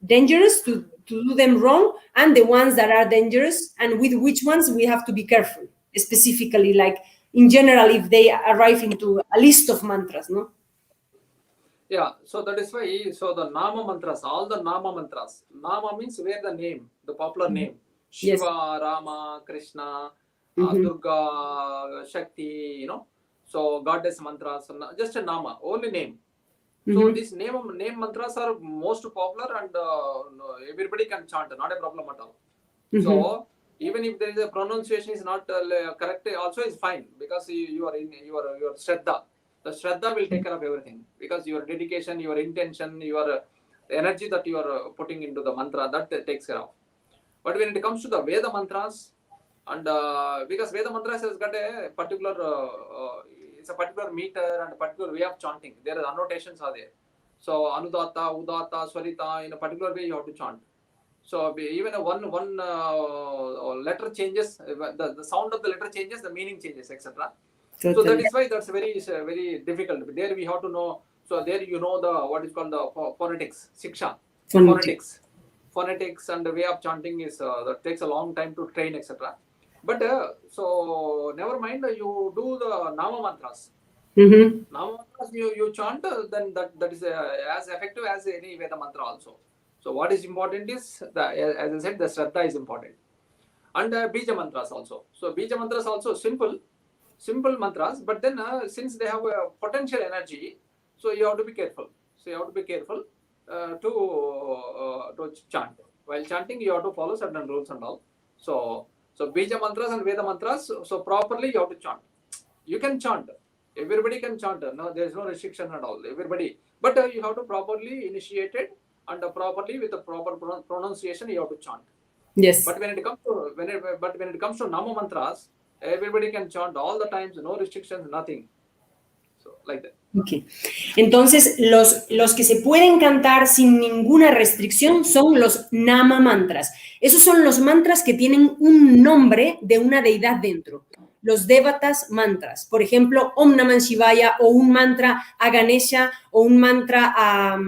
dangerous to do them wrong and the ones that are dangerous, and with which ones we have to be careful, specifically, like in general, if they arrive into a list of mantras, no? Yeah, so that is why, so the Nama mantras, all the Nama mantras, Nama means where the name, the popular name, Shiva, yes. Rama, Krishna, Durga, Shakti, you know, so goddess mantras, just a Nama, only name. So these name mantras are most popular, and everybody can chant, not a problem at all. So even if there is a pronunciation is not correct, also is fine, because you are in your Shraddha. The Shraddha will take care of everything, because your dedication, your intention, your energy that you are putting into the mantra, that takes care of. But when it comes to the Veda mantras, and because Veda mantras has got a particular, it's a particular meter and a particular way of chanting. There are annotations are there. So Anudata, Udata, Swarita, in a particular way you have to chant. So even one letter changes, the sound of the letter changes, the meaning changes, etc. So that is why that's very difficult. There we have to know. So there you know the what is called the phonetics, Siksha, phonetics and the way of chanting is that takes a long time to train, etc. But so never mind. You do the Nama mantras. Nama mantras you chant, then that is as effective as any Veda mantra also. So what is important is as I said, the Shraddha is important, and Bija mantras also. So Bija mantras also simple mantras, but then since they have a potential energy, so you have to be careful. So you have to be careful to chant. While chanting, you have to follow certain rules and all. So Bija mantras and Veda mantras, so properly you have to chant. You can chant. Everybody can chant. No, there is no restriction at all. Everybody, but you have to properly initiate it, and properly with the proper pronunciation you have to chant. Yes. But when it comes to Nama mantras, everybody can chant all the times, no restrictions, nothing. So, like that. Okay. Entonces, los que se pueden cantar sin ninguna restricción son los Nama mantras. Esos son los mantras que tienen un nombre de una deidad dentro. Los Devatas mantras, por ejemplo, Om Namah Shivaya, o un mantra a Ganesha, o un mantra a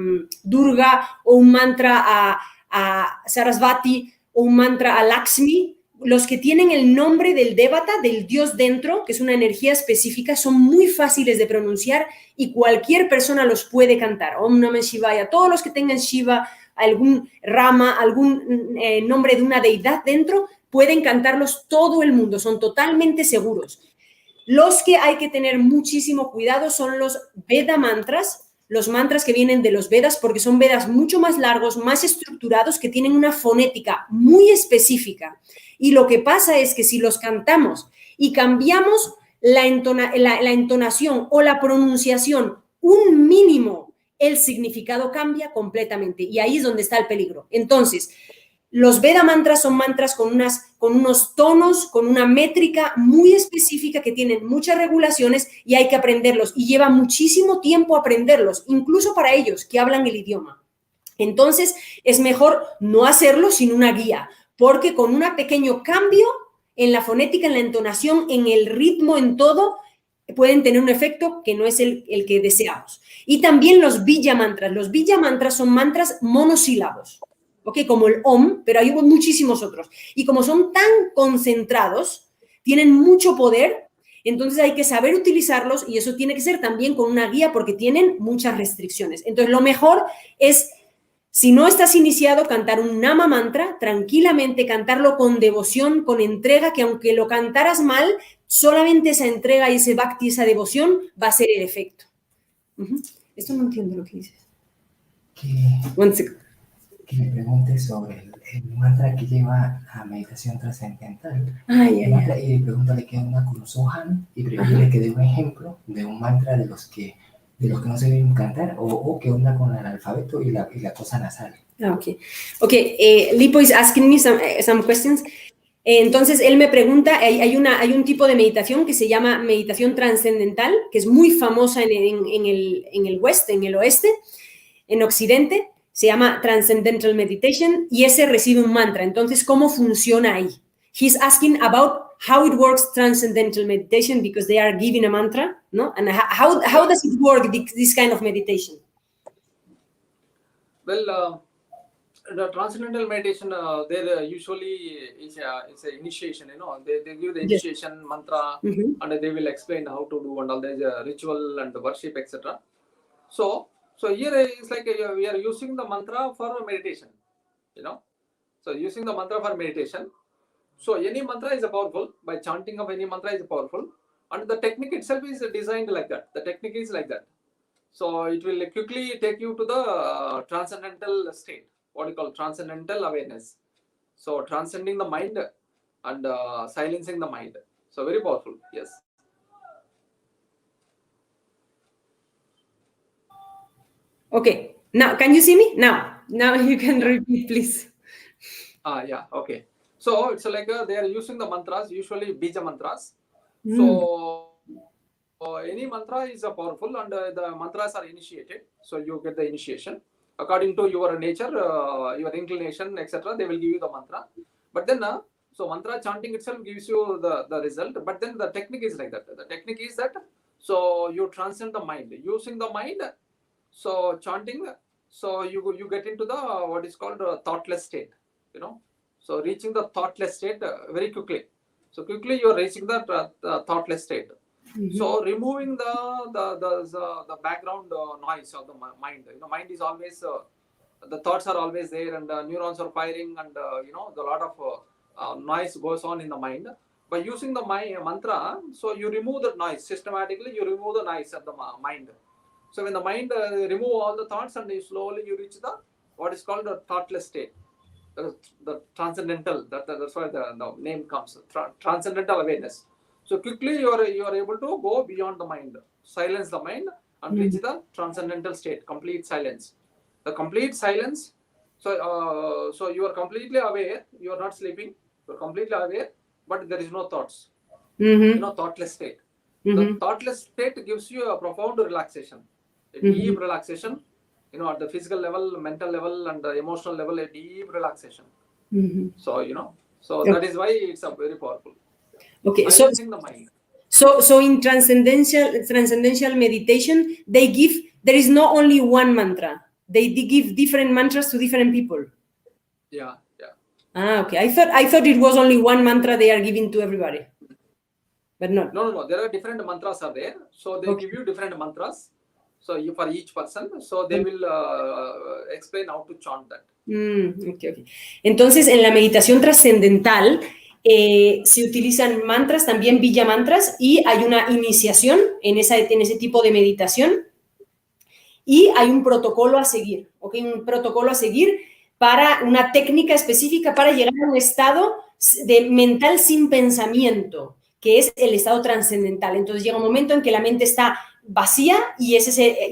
Durga, o un mantra a Sarasvati, o un mantra a Lakshmi. Los que tienen el nombre del Devata, del Dios dentro, que es una energía específica, son muy fáciles de pronunciar y cualquier persona los puede cantar. Om Namah Shivaya, todos los que tengan Shiva, algún Rama, algún nombre de una deidad dentro, pueden cantarlos todo el mundo, son totalmente seguros. Los que hay que tener muchísimo cuidado son los Veda mantras, los mantras que vienen de los Vedas, porque son Vedas mucho más largos, más estructurados, que tienen una fonética muy específica. Y lo que pasa es que si los cantamos y cambiamos la entonación o la pronunciación un mínimo, el significado cambia completamente. Y ahí es donde está el peligro. Entonces, los Veda mantras son mantras con unos tonos, con una métrica muy específica, que tienen muchas regulaciones y hay que aprenderlos. Y lleva muchísimo tiempo aprenderlos, incluso para ellos que hablan el idioma. Entonces, es mejor no hacerlo sin una guía, porque con un pequeño cambio en la fonética, en la entonación, en el ritmo, en todo, pueden tener un efecto que no es el que deseamos. Y también los Bija mantras. Los Bija mantras son mantras monosílabos. Okay, como el Om, pero hay muchísimos otros. Y como son tan concentrados, tienen mucho poder, entonces hay que saber utilizarlos, y eso tiene que ser también con una guía, porque tienen muchas restricciones. Entonces, lo mejor es, si no estás iniciado, cantar un Nama mantra, tranquilamente cantarlo con devoción, con entrega, que aunque lo cantaras mal, solamente esa entrega y ese bhakti, esa devoción, va a ser el efecto. Esto no entiendo lo que dices. Que le pregunte sobre el mantra que lleva a meditación trascendental. Y pregúntale qué onda con los Sohan, y pregúntale que dé un ejemplo de un mantra de los que no se deben cantar, o qué onda con el alfabeto y la cosa nasal. Okay. Lipo is asking me some questions. Entonces, él me pregunta, hay un tipo de meditación que se llama meditación trascendental, que es muy famosa en el West, en el oeste, en Occidente. Se llama Transcendental Meditation, y ese recibe un mantra. Entonces, ¿cómo funciona ahí? He's asking about how it works transcendental meditation, because they are giving a mantra, no? And how does it work, this kind of meditation? Well, the transcendental meditation, there usually it's an initiation. They give the initiation mantra, and they will explain how to do, and all there's a ritual and the worship, etc. So here it's like we are using the mantra for meditation. So using the mantra for meditation. So any mantra is powerful. By chanting of any mantra is powerful, and the technique itself is designed like that. The technique is like that. So it will quickly take you to the transcendental state. What you call transcendental awareness. So transcending the mind and silencing the mind. So very powerful. Yes. Okay. Now, can you see me? Now you can repeat, please. Yeah. Okay. So it's like they are using the mantras, usually bija mantras. So any mantra is powerful, and the mantras are initiated. So you get the initiation according to your nature, your inclination, etc. They will give you the mantra. But then, so mantra chanting itself gives you the result. But then the technique is like that. The technique is that so you transcend the mind using the mind. So chanting, so you get into the what is called thoughtless state. So reaching the thoughtless state very quickly. So quickly you are reaching the thoughtless state. So removing the background noise of the mind. Mind is always the thoughts are always there, and neurons are firing, and a lot of noise goes on in the mind. By using the mantra, so you remove the noise systematically. You remove the noise of the mind. So when the mind remove all the thoughts, and slowly you reach the what is called the thoughtless state. The transcendental, that's why the name comes, transcendental awareness. So quickly you are able to go beyond the mind, silence the mind, and reach the transcendental state, complete silence. The complete silence. So you are completely aware. You are not sleeping. You are completely aware, but there is no thoughts. Thoughtless state. The thoughtless state gives you a profound relaxation, a deep relaxation. At the physical level, mental level, and the emotional level, a deep relaxation. So that is why it's a very powerful. Okay, silencing the mind. So in transcendental meditation, there is not only one mantra. They give different mantras to different people. Yeah. Okay. I thought it was only one mantra they are giving to everybody, but not. No. There are different mantras are there. So they give you different mantras. So for each person, so they will explain how to chant that. Okay. Entonces, en la meditación trascendental se utilizan mantras, también villa mantras, y hay una iniciación en ese tipo de meditación, y hay un protocolo a seguir, ¿ok? Un protocolo a seguir para una técnica específica para llegar a un estado mental sin pensamiento, que es el estado trascendental. Entonces llega un momento en que la mente está vacía y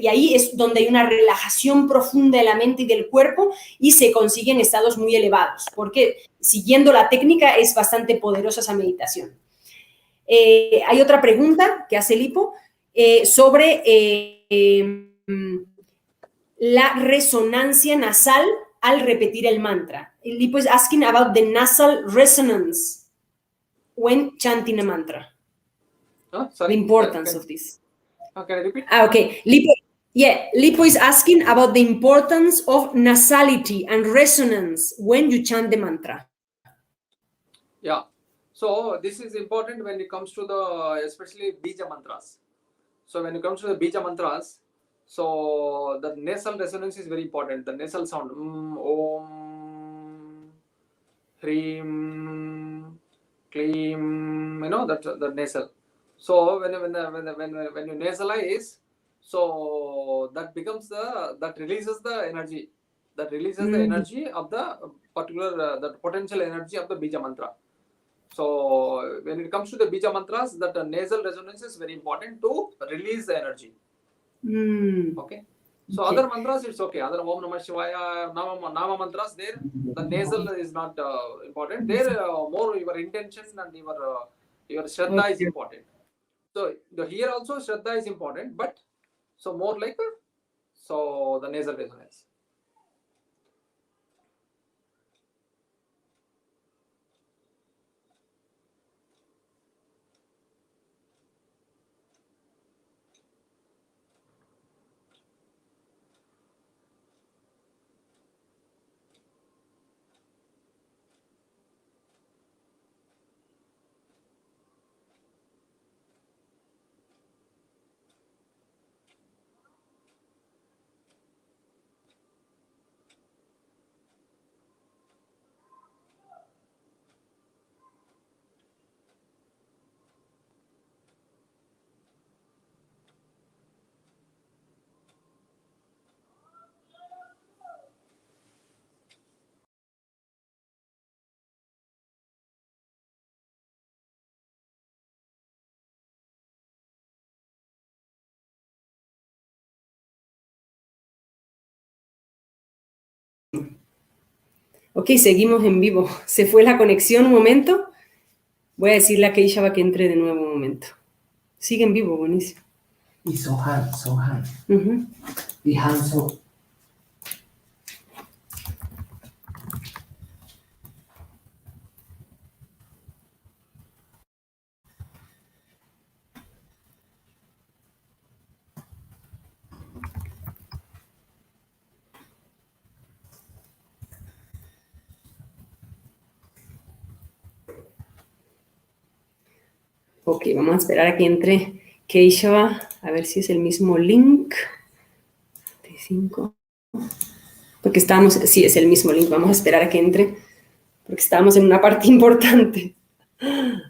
ahí es donde hay una relajación profunda de la mente y del cuerpo, y se consiguen estados muy elevados, porque siguiendo la técnica es bastante poderosa esa meditación. Hay otra pregunta que hace Lipo sobre la resonancia nasal al repetir el mantra. Lipo is asking about the nasal resonance when chanting a mantra. Sorry, the importance of this. Can I repeat? Okay. Lipo is asking about the importance of nasality and resonance when you chant the mantra. Yeah. So this is important when it comes to the especially bija mantras. So when it comes to the bija mantras, so the nasal resonance is very important. The nasal sound, om, hrim, klim, the nasal. So when you nasalize, so that becomes that releases the energy. That releases the energy of the particular the potential energy of the bija mantra. So when it comes to the bija mantras, that nasal resonance is very important to release the energy. Okay. So other mantras, it's okay. Other Om Namah Shivaya, Nama mantras, there the nasal is not important. There more your intention and your Shraddha is important. So here also Shraddha is important, but so more like so the nasal resonance. Ok, seguimos en vivo. Se fue la conexión un momento. Voy a decirle a Keshava que entre de nuevo un momento. Sigue en vivo, buenísimo. Y Sohan. Ujú. Y Hanso. Ok, vamos a esperar a que entre Keshava, a ver si es el mismo link. 25. Porque estábamos, sí, es el mismo link, vamos a esperar a que entre, porque estábamos en una parte importante. Vamos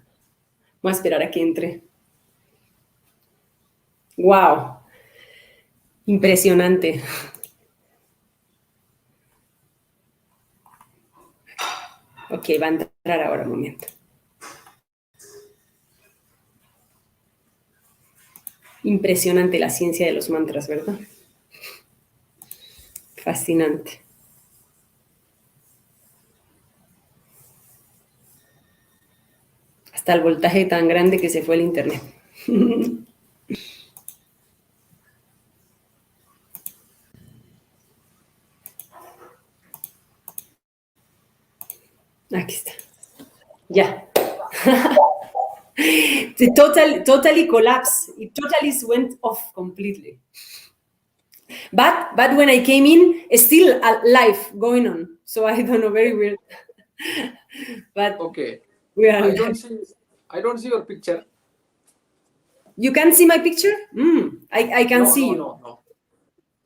a esperar a que entre. ¡Wow! Impresionante. Ok, va a entrar ahora un momento. Impresionante la ciencia de los mantras, ¿verdad? Fascinante. Hasta el voltaje tan grande que se fue el internet. Aquí está. Ya. It totally collapsed. It totally went off completely. But when I came in, still a life going on. So I don't know, very weird. But Okay. we are I don't see your picture. You can see my picture? I can see you. No.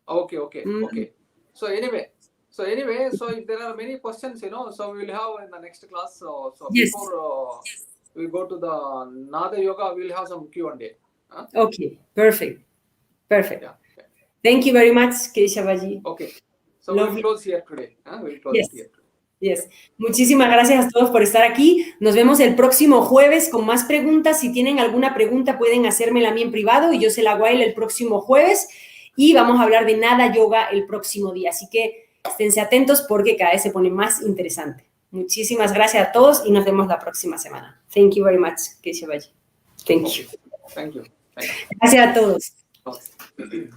Okay. So anyway, so if there are many questions, so we will have in the next class. So Yes. Before we go to the Nada Yoga, we will have some Q&A. Huh? Okay, perfect. Yeah. Okay. Thank you very much, Keshavaji. Okay. So Lovely. we'll close here today. We'll close Yes. it here. Yes. Muchísimas gracias a todos por estar aquí. Nos vemos el próximo jueves con más preguntas. Si tienen alguna pregunta, pueden hacérmela a mí en privado y yo se la hago a él el próximo jueves. Y vamos a hablar de Nada Yoga el próximo día. Así que esténse atentos porque cada vez se pone más interesante. Muchísimas gracias a todos y nos vemos la próxima semana. Thank you very much, Keshavaji. Thank you. Thank you. Gracias a todos. Okay.